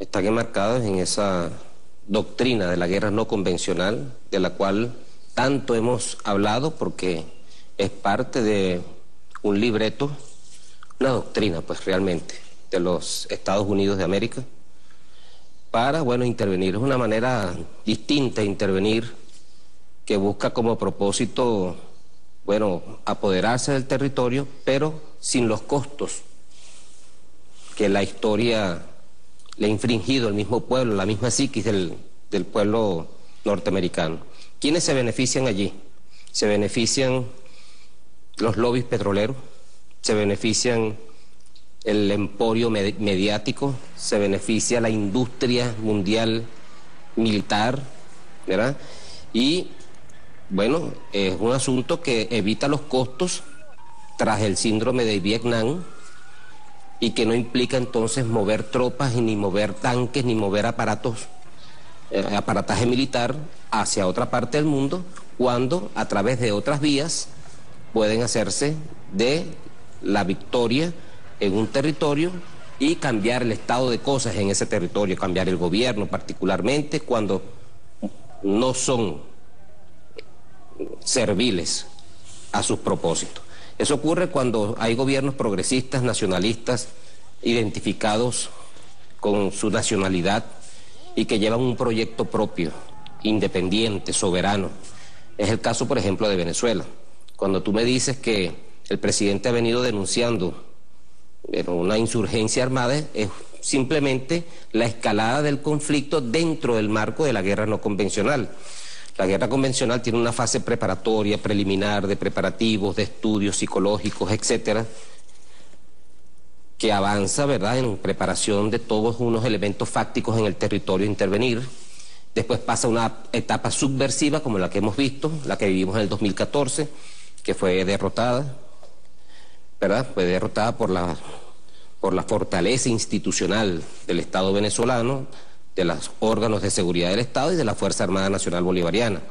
están enmarcados en esa doctrina de la guerra no convencional, de la cual tanto hemos hablado, porque es parte de un libreto, una doctrina, pues realmente, de los Estados Unidos de América, para, intervenir. Es una manera distinta de intervenir, que busca como propósito, apoderarse del territorio, pero sin los costos que la historia le ha infringido el mismo pueblo, la misma psiquis del pueblo norteamericano. ¿Quiénes se benefician allí? Se benefician los lobbies petroleros, se benefician el emporio mediático, se beneficia la industria mundial militar, ¿verdad? Y, es un asunto que evita los costos tras el síndrome de Vietnam, y que no implica entonces mover tropas, ni mover tanques, ni mover aparataje militar hacia otra parte del mundo, cuando a través de otras vías pueden hacerse de la victoria en un territorio y cambiar el estado de cosas en ese territorio, cambiar el gobierno particularmente cuando no son serviles a sus propósitos. Eso ocurre cuando hay gobiernos progresistas, nacionalistas, identificados con su nacionalidad y que llevan un proyecto propio, independiente, soberano. Es el caso, por ejemplo, de Venezuela. Cuando tú me dices que el presidente ha venido denunciando una insurgencia armada es simplemente la escalada del conflicto dentro del marco de la guerra no convencional. La guerra convencional tiene una fase preparatoria, preliminar, de preparativos, de estudios psicológicos, etcétera, que avanza, ¿verdad?, en preparación de todos unos elementos fácticos en el territorio a intervenir. Después pasa una etapa subversiva como la que hemos visto, la que vivimos en el 2014, que fue derrotada, ¿verdad? Fue derrotada por la fortaleza institucional del Estado venezolano, de los órganos de seguridad del Estado y de la Fuerza Armada Nacional Bolivariana.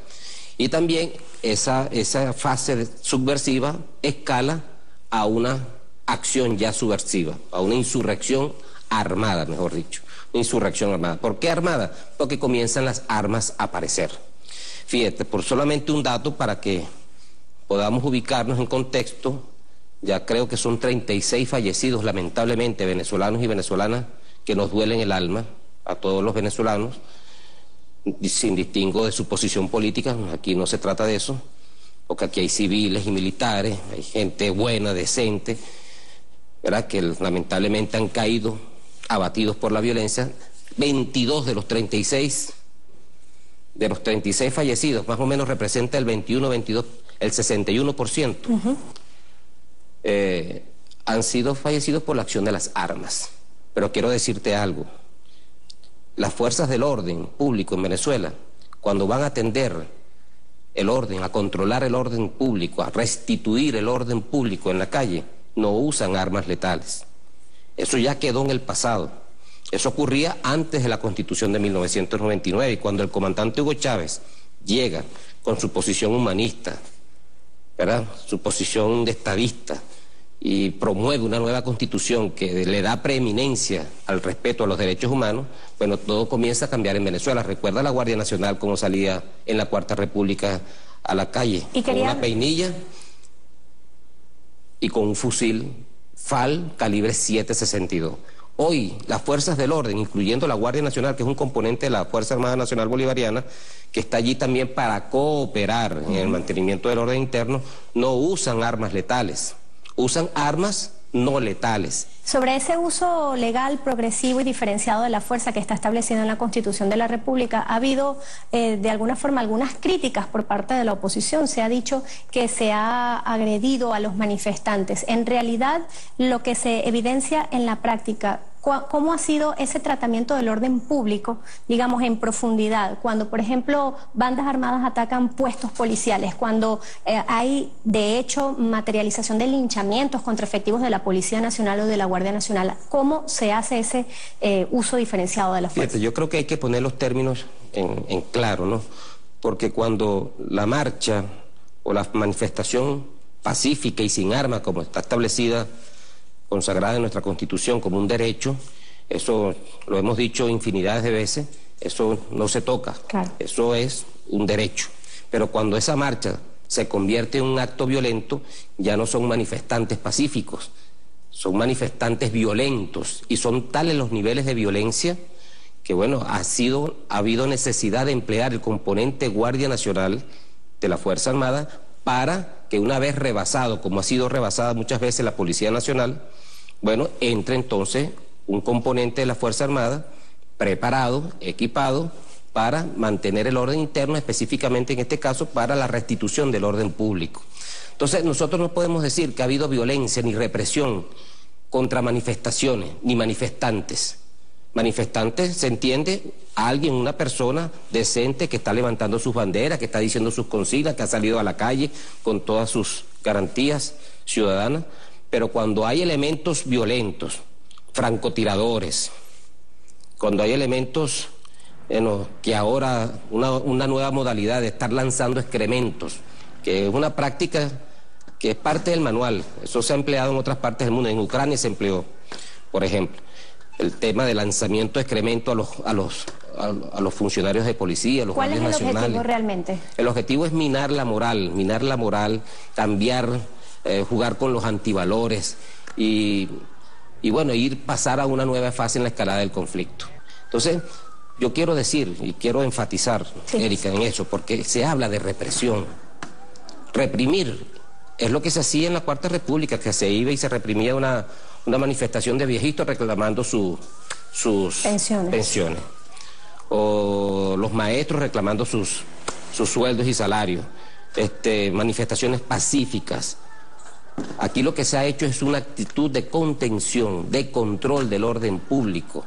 Y también esa fase subversiva escala a una acción ya subversiva, a una insurrección armada, mejor dicho. Una insurrección armada. ¿Por qué armada? Porque comienzan las armas a aparecer. Fíjate, por solamente un dato para que podamos ubicarnos en contexto, ya creo que son 36 fallecidos, lamentablemente, venezolanos y venezolanas, que nos duelen el alma a todos los venezolanos, sin distingo de su posición política. Aquí no se trata de eso, porque aquí hay civiles y militares, hay gente buena, decente, ¿verdad?, que lamentablemente han caído abatidos por la violencia. 22 de los 36 fallecidos, más o menos representa el 61%. Han sido fallecidos por la acción de las armas. Pero quiero decirte algo, las fuerzas del orden público en Venezuela, cuando van a atender el orden, a controlar el orden público, a restituir el orden público en la calle, no usan armas letales. Eso ya quedó en el pasado. Eso ocurría antes de la Constitución de 1999, y cuando el comandante Hugo Chávez llega con su posición humanista, ¿verdad?, su posición de estadista, y promueve una nueva Constitución que le da preeminencia al respeto a los derechos humanos, bueno, todo comienza a cambiar en Venezuela. Recuerda la Guardia Nacional cómo salía en la Cuarta República a la calle, con una peinilla y con un fusil FAL calibre 7.62. Hoy las fuerzas del orden, incluyendo la Guardia Nacional, que es un componente de la Fuerza Armada Nacional Bolivariana, que está allí también para cooperar en el mantenimiento del orden interno, no usan armas letales, usan armas no letales. Sobre ese uso legal, progresivo y diferenciado de la fuerza que está establecido en la Constitución de la República, ha habido de alguna forma algunas críticas por parte de la oposición. Se ha dicho que se ha agredido a los manifestantes. En realidad, lo que se evidencia en la práctica, ¿cómo ha sido ese tratamiento del orden público, digamos, en profundidad? Cuando, por ejemplo, bandas armadas atacan puestos policiales, cuando hay, de hecho, materialización de linchamientos contra efectivos de la Policía Nacional o de la Guardia Nacional, ¿cómo se hace ese uso diferenciado de la fuerza? Fíjate, yo creo que hay que poner los términos en claro, ¿no? Porque cuando la marcha o la manifestación pacífica y sin armas, como está establecida, consagrada en nuestra Constitución como un derecho, eso lo hemos dicho infinidades de veces, eso no se toca, claro. Eso es un derecho. Pero cuando esa marcha se convierte en un acto violento, ya no son manifestantes pacíficos, son manifestantes violentos, y son tales los niveles de violencia que, bueno, ha habido necesidad de emplear el componente Guardia Nacional de la Fuerza Armada para que, una vez rebasado, como ha sido rebasada muchas veces la Policía Nacional, bueno, entre entonces un componente de la Fuerza Armada preparado, equipado, para mantener el orden interno, específicamente en este caso para la restitución del orden público. Entonces nosotros no podemos decir que ha habido violencia ni represión contra manifestaciones ni manifestantes. Manifestantes se entiende a alguien, una persona decente que está levantando sus banderas, que está diciendo sus consignas, que ha salido a la calle con todas sus garantías ciudadanas. Pero cuando hay elementos violentos, francotiradores, cuando hay elementos que ahora una nueva modalidad de estar lanzando excrementos, que es una práctica que es parte del manual, eso se ha empleado en otras partes del mundo, en Ucrania se empleó, por ejemplo, el tema de lanzamiento de excremento a los funcionarios de policía, a los guardias nacionales. ¿Cuál es el objetivo realmente? El objetivo es minar la moral, cambiar, jugar con los antivalores y bueno, pasar a una nueva fase en la escalada del conflicto. Entonces, yo quiero decir y quiero enfatizar, sí, Erika, en eso, porque se habla de represión. Reprimir Es lo que se hacía en la Cuarta República, que se iba y se reprimía una manifestación de viejitos reclamando sus pensiones. O los maestros reclamando sus sueldos y salarios. Manifestaciones pacíficas. Aquí lo que se ha hecho es una actitud de contención, de control del orden público,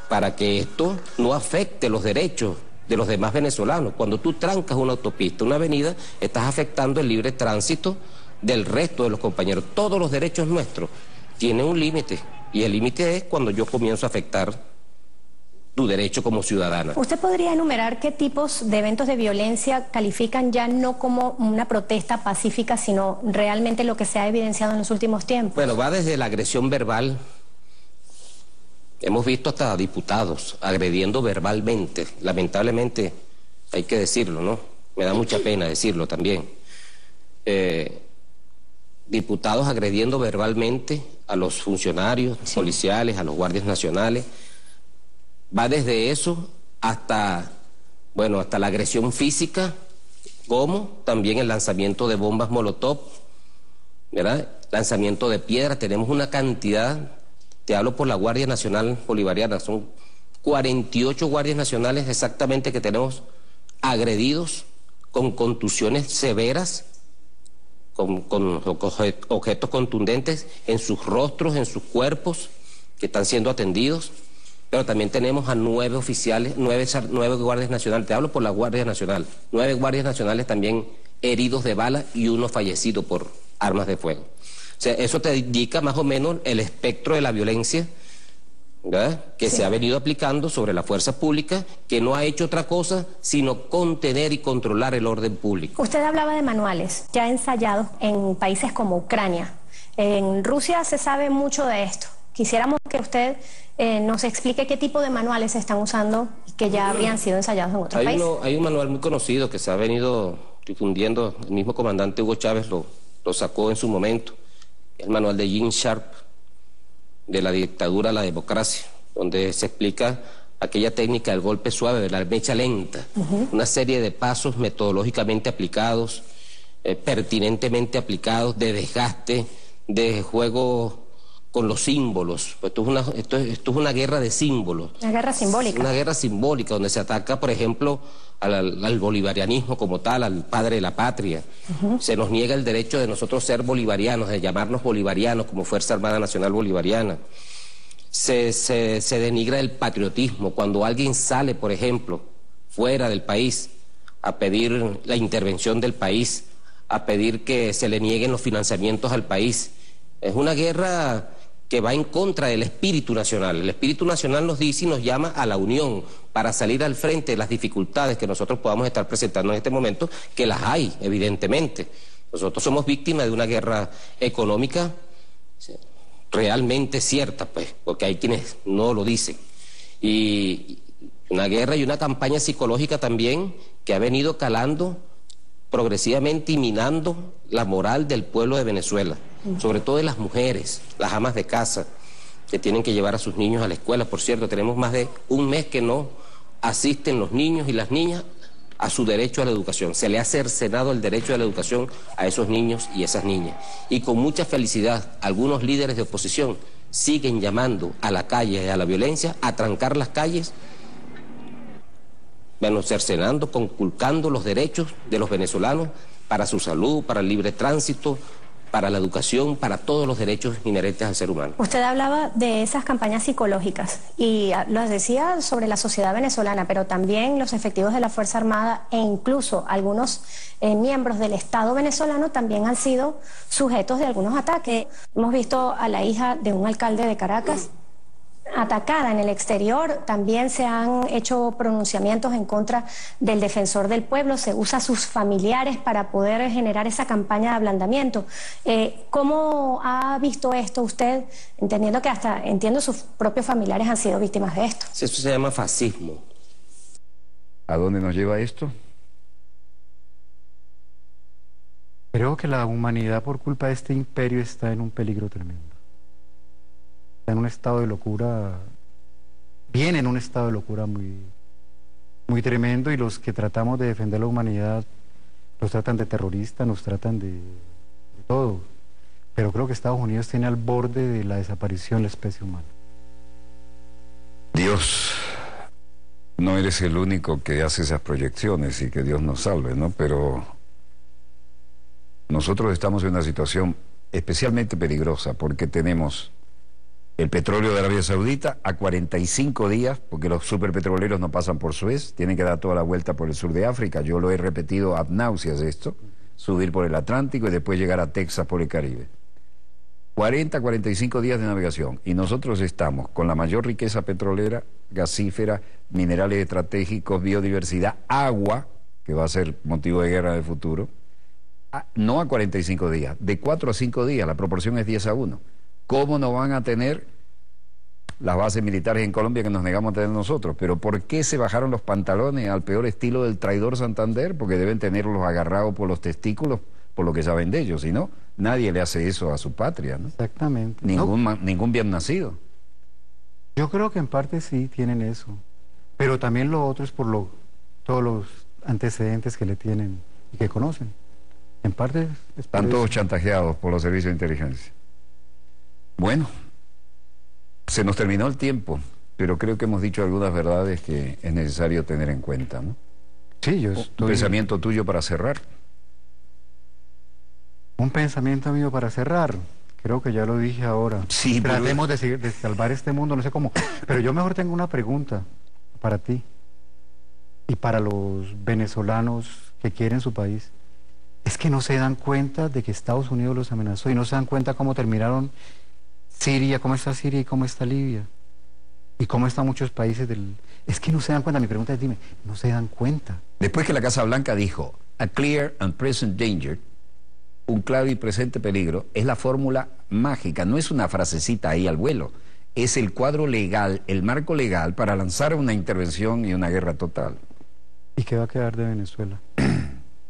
para que esto no afecte los derechos de los demás venezolanos. Cuando tú trancas una autopista, una avenida, estás afectando el libre tránsito del resto de los compañeros. Todos los derechos nuestros tienen un límite, y el límite es cuando yo comienzo a afectar tu derecho como ciudadana. ¿Usted podría enumerar qué tipos de eventos de violencia califican ya no como una protesta pacífica, sino realmente lo que se ha evidenciado en los últimos tiempos? Bueno, va desde la agresión verbal. Hemos visto hasta diputados agrediendo verbalmente, lamentablemente hay que decirlo, ¿no? Me da mucha pena decirlo también. Diputados agrediendo verbalmente a los funcionarios policiales, a los guardias nacionales. Va desde eso hasta la agresión física, como también el lanzamiento de bombas molotov, ¿verdad? Lanzamiento de piedras. Tenemos una cantidad. Te hablo por la Guardia Nacional Bolivariana, son 48 guardias nacionales exactamente que tenemos agredidos con contusiones severas, con objetos contundentes en sus rostros, en sus cuerpos, que están siendo atendidos. Pero también tenemos a 9 oficiales, 9 guardias nacionales, te hablo por la Guardia Nacional, 9 guardias nacionales también heridos de bala y 1 fallecido por armas de fuego. O sea, eso te indica más o menos el espectro de la violencia, ¿verdad?, que se ha venido aplicando sobre la fuerza pública, que no ha hecho otra cosa sino contener y controlar el orden público. Usted hablaba de manuales ya ensayados en países como Ucrania. En Rusia se sabe mucho de esto. Quisiéramos que usted nos explique qué tipo de manuales se están usando y que ya habrían sido ensayados en otros países. Hay un manual muy conocido que se ha venido difundiendo, el mismo comandante Hugo Chávez lo sacó en su momento. El manual de Gene Sharp, de la dictadura a la democracia, donde se explica aquella técnica del golpe suave, de la mecha lenta, una serie de pasos metodológicamente aplicados, pertinentemente aplicados, de desgaste, de juego con los símbolos. Esto es una guerra de símbolos. Una guerra simbólica. Una guerra simbólica donde se ataca, por ejemplo, al bolivarianismo como tal, al padre de la patria. Se nos niega el derecho de nosotros ser bolivarianos, de llamarnos bolivarianos como Fuerza Armada Nacional Bolivariana. Se denigra el patriotismo. Cuando alguien sale, por ejemplo, fuera del país a pedir la intervención del país, a pedir que se le nieguen los financiamientos al país. Es una guerra que va en contra del espíritu nacional. El espíritu nacional nos dice y nos llama a la unión para salir al frente de las dificultades que nosotros podamos estar presentando en este momento, que las hay, evidentemente. Nosotros somos víctimas de una guerra económica realmente cierta, pues, porque hay quienes no lo dicen. Y una guerra y una campaña psicológica también que ha venido calando progresivamente y minando la moral del pueblo de Venezuela, sobre todo de las mujeres, las amas de casa, que tienen que llevar a sus niños a la escuela. Por cierto, tenemos más de un mes que no asisten los niños y las niñas a su derecho a la educación. Se le ha cercenado el derecho a la educación a esos niños y esas niñas. Y con mucha felicidad, algunos líderes de oposición siguen llamando a la calle y a la violencia, a trancar las calles, cercenando, conculcando los derechos de los venezolanos para su salud, para el libre tránsito, para la educación, para todos los derechos inherentes al ser humano. Usted hablaba de esas campañas psicológicas y lo decía sobre la sociedad venezolana, pero también los efectivos de la Fuerza Armada e incluso algunos miembros del Estado venezolano también han sido sujetos de algunos ataques. Hemos visto a la hija de un alcalde de Caracas atacada en el exterior, también se han hecho pronunciamientos en contra del defensor del pueblo, se usa a sus familiares para poder generar esa campaña de ablandamiento. ¿Cómo ha visto esto usted, entendiendo que hasta, entiendo, sus propios familiares han sido víctimas de esto? Eso se llama fascismo. ¿A dónde nos lleva esto? Creo que la humanidad, por culpa de este imperio, está en un peligro tremendo. Está en un estado de locura, viene en un estado de locura muy tremendo, y los que tratamos de defender la humanidad nos tratan de terroristas, nos tratan de todo. Pero creo que Estados Unidos tiene al borde de la desaparición la especie humana. Dios, no eres el único que hace esas proyecciones y que Dios nos salve, ¿no? Pero nosotros estamos en una situación especialmente peligrosa porque tenemos el petróleo de Arabia Saudita a 45 días, porque los superpetroleros no pasan por Suez, tienen que dar toda la vuelta por el sur de África. Yo lo he repetido ad nauseas esto, subir por el Atlántico y después llegar a Texas por el Caribe. 45 días de navegación, y nosotros estamos con la mayor riqueza petrolera, gasífera, minerales estratégicos, biodiversidad, agua, que va a ser motivo de guerra en el futuro, no a 45 días, de 4 a 5 días, la proporción es 10-1. ¿Cómo no van a tener las bases militares en Colombia que nos negamos a tener nosotros? Pero ¿por qué se bajaron los pantalones al peor estilo del traidor Santander? Porque deben tenerlos agarrados por los testículos, por lo que saben de ellos, si no, nadie le hace eso a su patria, ¿no? Exactamente. Ningún bien nacido. Yo creo que en parte sí tienen eso, pero también lo otro es por todos los antecedentes que le tienen y que conocen. En parte están todos chantajeados por los servicios de inteligencia. Bueno, se nos terminó el tiempo, pero creo que hemos dicho algunas verdades que es necesario tener en cuenta, ¿no? Sí, yo Un pensamiento tuyo para cerrar. Un pensamiento mío para cerrar. Creo que ya lo dije ahora. Sí, tratemos de salvar este mundo, no sé cómo. Pero yo mejor tengo una pregunta para ti y para los venezolanos que quieren su país. Es que no se dan cuenta de que Estados Unidos los amenazó y no se dan cuenta cómo terminaron Siria, cómo está Siria y cómo está Libia y cómo están muchos países del... Es que no se dan cuenta, mi pregunta es, dime, no se dan cuenta. Después que la Casa Blanca dijo, a clear and present danger, un claro y presente peligro, es la fórmula mágica, no es una frasecita ahí al vuelo, es el cuadro legal, el marco legal para lanzar una intervención y una guerra total. ¿Y qué va a quedar de Venezuela?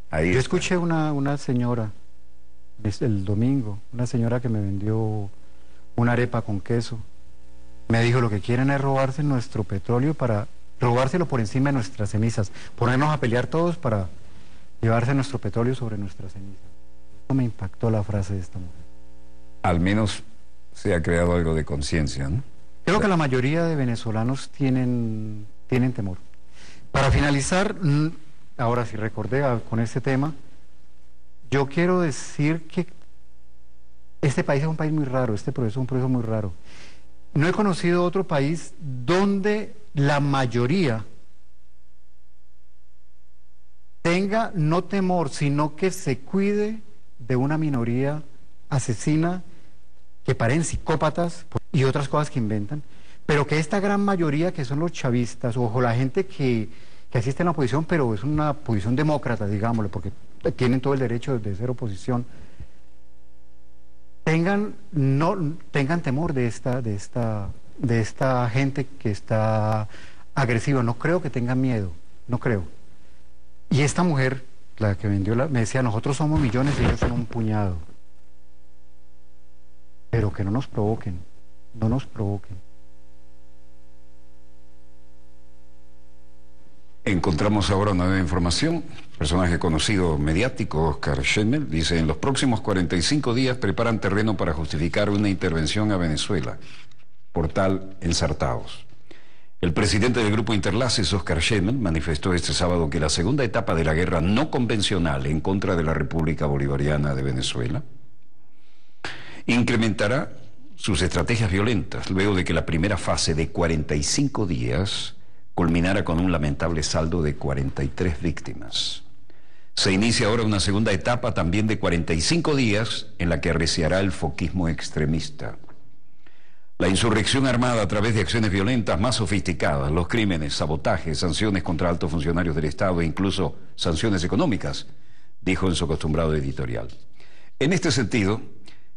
Ahí yo escuché una señora, el domingo, una señora que me vendió una arepa con queso. Me dijo, lo que quieren es robarse nuestro petróleo para robárselo por encima de nuestras cenizas, ponernos a pelear todos para llevarse nuestro petróleo sobre nuestras cenizas. Eso me impactó la frase de esta mujer. Al menos se ha creado algo de conciencia, ¿no? Creo que la mayoría de venezolanos tienen temor. Para finalizar, ahora sí recordé con este tema, yo quiero decir que este país es un país muy raro, este proceso es un proceso muy raro. No he conocido otro país donde la mayoría tenga no temor, sino que se cuide de una minoría asesina que parecen psicópatas y otras cosas que inventan, pero que esta gran mayoría que son los chavistas, ojo, la gente que asiste a la oposición, pero es una posición demócrata, digámoslo, porque tienen todo el derecho de ser oposición, no tengan temor de esta gente que está agresiva. No creo que tengan miedo, no creo. Y esta mujer, la que vendió, me decía, nosotros somos millones y ellos son un puñado. Pero que no nos provoquen, no nos provoquen. Encontramos ahora una nueva información. Personaje conocido mediático, Oscar Schemmel, dice, en los próximos 45 días preparan terreno para justificar una intervención a Venezuela. Portal Ensartados. El presidente del Grupo Interlaces, Oscar Schemmel, manifestó este sábado que la segunda etapa de la guerra no convencional en contra de la República Bolivariana de Venezuela incrementará sus estrategias violentas luego de que la primera fase de 45 días culminara con un lamentable saldo de 43 víctimas. Se inicia ahora una segunda etapa también de 45 días en la que arreciará el foquismo extremista. La insurrección armada a través de acciones violentas más sofisticadas, los crímenes, sabotajes, sanciones contra altos funcionarios del Estado e incluso sanciones económicas, dijo en su acostumbrado editorial. En este sentido,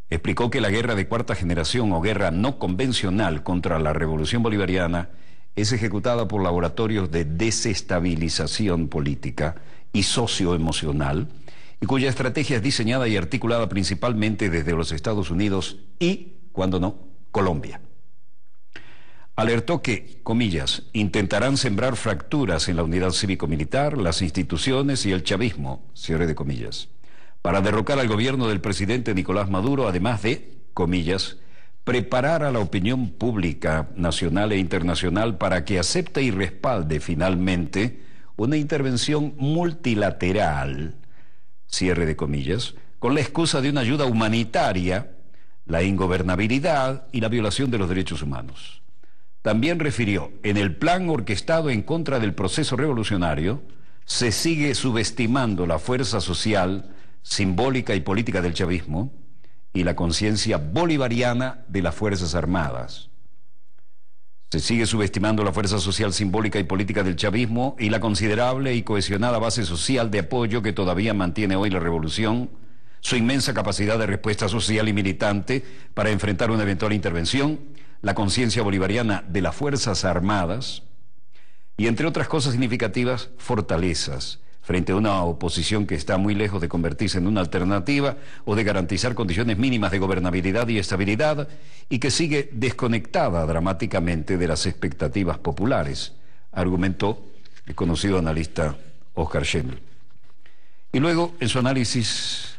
explicó que la guerra de cuarta generación o guerra no convencional contra la revolución bolivariana es ejecutada por laboratorios de desestabilización política y socioemocional, y cuya estrategia es diseñada y articulada principalmente desde los Estados Unidos y, cuando no, Colombia. Alertó que, comillas, intentarán sembrar fracturas en la unidad cívico-militar, las instituciones y el chavismo, cierre de comillas, para derrocar al gobierno del presidente Nicolás Maduro, además de, comillas, preparar a la opinión pública nacional e internacional para que acepte y respalde finalmente una intervención multilateral, cierre de comillas, con la excusa de una ayuda humanitaria, la ingobernabilidad y la violación de los derechos humanos. También refirió, en el plan orquestado en contra del proceso revolucionario, se sigue subestimando la fuerza social, simbólica y política del chavismo y la conciencia bolivariana de las Fuerzas Armadas. Se sigue subestimando la fuerza social, simbólica y política del chavismo y la considerable y cohesionada base social de apoyo que todavía mantiene hoy la revolución, su inmensa capacidad de respuesta social y militante para enfrentar una eventual intervención, la conciencia bolivariana de las Fuerzas Armadas y, entre otras cosas significativas, fortalezas frente a una oposición que está muy lejos de convertirse en una alternativa o de garantizar condiciones mínimas de gobernabilidad y estabilidad y que sigue desconectada dramáticamente de las expectativas populares, argumentó el conocido analista Oscar Schemmel. Y luego, en su análisis,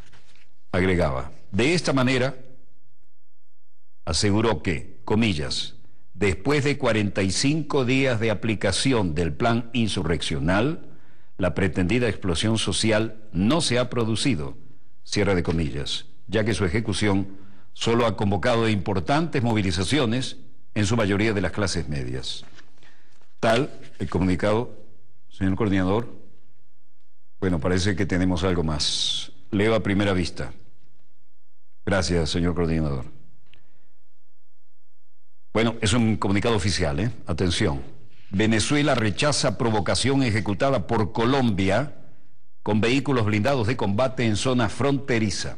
agregaba, de esta manera, aseguró que, comillas, después de 45 días de aplicación del plan insurreccional, la pretendida explosión social no se ha producido, cierre de comillas, ya que su ejecución solo ha convocado importantes movilizaciones, en su mayoría de las clases medias. Tal el comunicado, señor coordinador. Bueno, parece que tenemos algo más. Leo a primera vista. Gracias, señor coordinador. Bueno, es un comunicado oficial, ¿eh? Atención. Venezuela rechaza provocación ejecutada por Colombia con vehículos blindados de combate en zona fronteriza.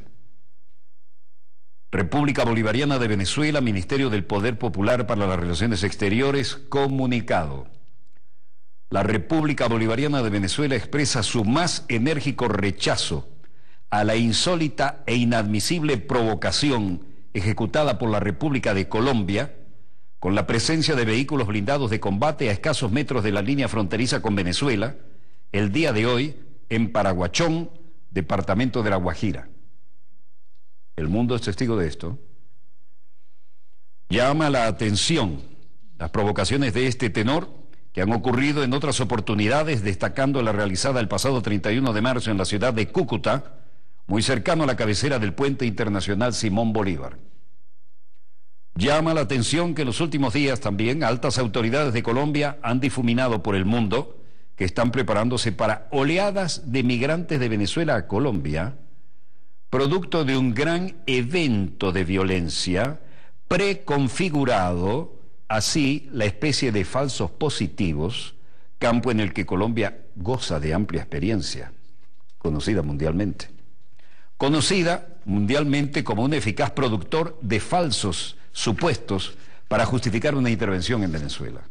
República Bolivariana de Venezuela, Ministerio del Poder Popular para las Relaciones Exteriores, comunicado. La República Bolivariana de Venezuela expresa su más enérgico rechazo a la insólita e inadmisible provocación ejecutada por la República de Colombia con la presencia de vehículos blindados de combate a escasos metros de la línea fronteriza con Venezuela, el día de hoy en Paraguachón, departamento de La Guajira. El mundo es testigo de esto. Llama la atención las provocaciones de este tenor que han ocurrido en otras oportunidades, destacando la realizada el pasado 31 de marzo en la ciudad de Cúcuta, muy cercano a la cabecera del puente internacional Simón Bolívar. Llama la atención que en los últimos días también altas autoridades de Colombia han difuminado por el mundo que están preparándose para oleadas de migrantes de Venezuela a Colombia, producto de un gran evento de violencia preconfigurado, así la especie de falsos positivos, campo en el que Colombia goza de amplia experiencia, conocida mundialmente como un eficaz productor de falsos supuestos para justificar una intervención en Venezuela.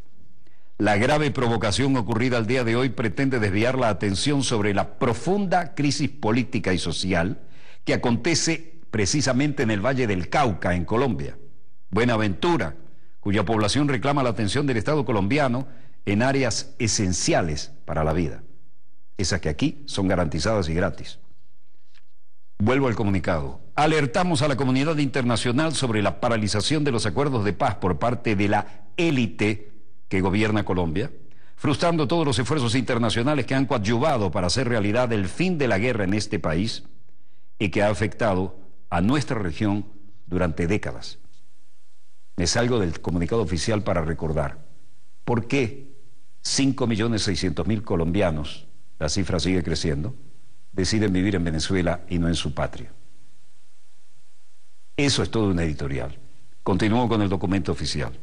La grave provocación ocurrida al día de hoy pretende desviar la atención sobre la profunda crisis política y social que acontece precisamente en el Valle del Cauca, en Colombia. Buenaventura, cuya población reclama la atención del Estado colombiano en áreas esenciales para la vida, esas que aquí son garantizadas y gratis. Vuelvo al comunicado. Alertamos a la comunidad internacional sobre la paralización de los acuerdos de paz por parte de la élite que gobierna Colombia, frustrando todos los esfuerzos internacionales que han coadyuvado para hacer realidad el fin de la guerra en este país y que ha afectado a nuestra región durante décadas. Me salgo del comunicado oficial para recordar por qué 5.600.000 colombianos, la cifra sigue creciendo, deciden vivir en Venezuela y no en su patria. Eso es todo un editorial. Continúo con el documento oficial.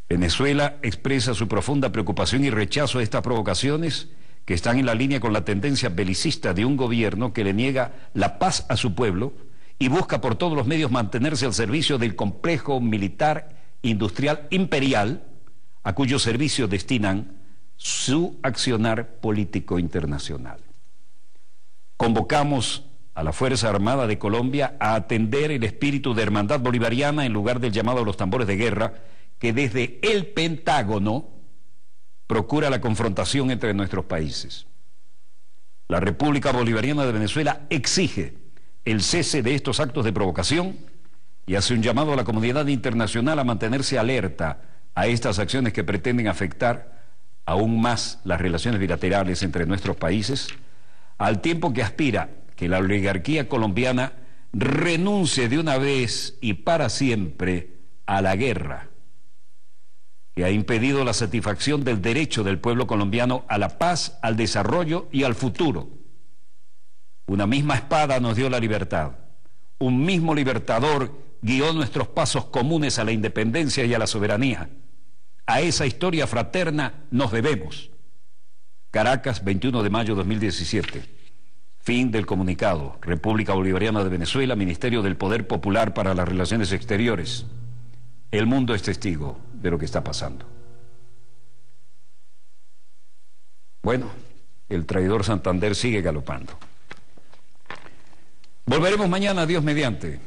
Venezuela expresa su profunda preocupación y rechazo a estas provocaciones que están en la línea con la tendencia belicista de un gobierno que le niega la paz a su pueblo y busca por todos los medios mantenerse al servicio del complejo militar industrial imperial a cuyo servicio destinan su accionar político internacional. Convocamos a la Fuerza Armada de Colombia a atender el espíritu de hermandad bolivariana en lugar del llamado a los tambores de guerra que desde el Pentágono procura la confrontación entre nuestros países. La República Bolivariana de Venezuela exige el cese de estos actos de provocación y hace un llamado a la comunidad internacional a mantenerse alerta a estas acciones que pretenden afectar aún más las relaciones bilaterales entre nuestros países, al tiempo que aspira que la oligarquía colombiana renuncie de una vez y para siempre a la guerra, que ha impedido la satisfacción del derecho del pueblo colombiano a la paz, al desarrollo y al futuro. Una misma espada nos dio la libertad, un mismo libertador guió nuestros pasos comunes a la independencia y a la soberanía. A esa historia fraterna nos debemos. Caracas, 21 de mayo de 2017. Fin del comunicado. República Bolivariana de Venezuela, Ministerio del Poder Popular para las Relaciones Exteriores. El mundo es testigo de lo que está pasando. Bueno, el traidor Santander sigue galopando. Volveremos mañana, Dios mediante,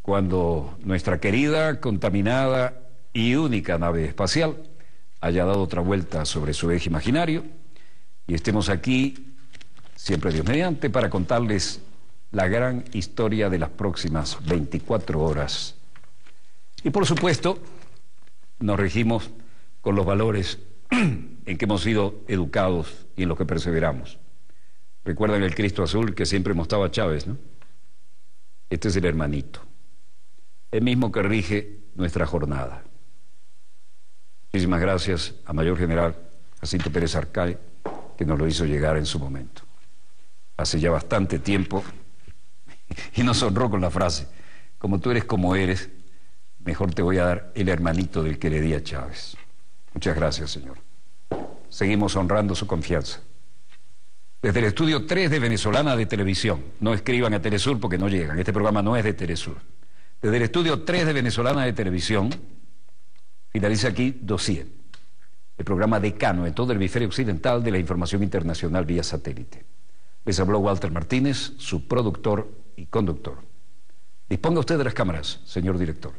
cuando nuestra querida, contaminada y única nave espacial haya dado otra vuelta sobre su eje imaginario y estemos aquí, siempre Dios mediante, para contarles la gran historia de las próximas 24 horas. Y por supuesto, nos regimos con los valores en que hemos sido educados y en los que perseveramos. Recuerdan el Cristo azul que siempre mostraba Chávez, ¿no? Este es el hermanito, el mismo que rige nuestra jornada. Muchísimas gracias a Mayor General Jacinto Pérez Arcay, que nos lo hizo llegar en su momento. Hace ya bastante tiempo, y nos honró con la frase: como tú eres como eres, mejor te voy a dar el hermanito del que le di a Chávez. Muchas gracias, señor. Seguimos honrando su confianza. Desde el estudio 3 de Venezolana de Televisión, no escriban a Telesur porque no llegan, este programa no es de Telesur. Desde el estudio 3 de Venezolana de Televisión, finaliza aquí Dossier, el programa decano en todo el hemisferio occidental de la información internacional vía satélite. Les habló Walter Martínez, su productor y conductor. Disponga usted de las cámaras, señor director.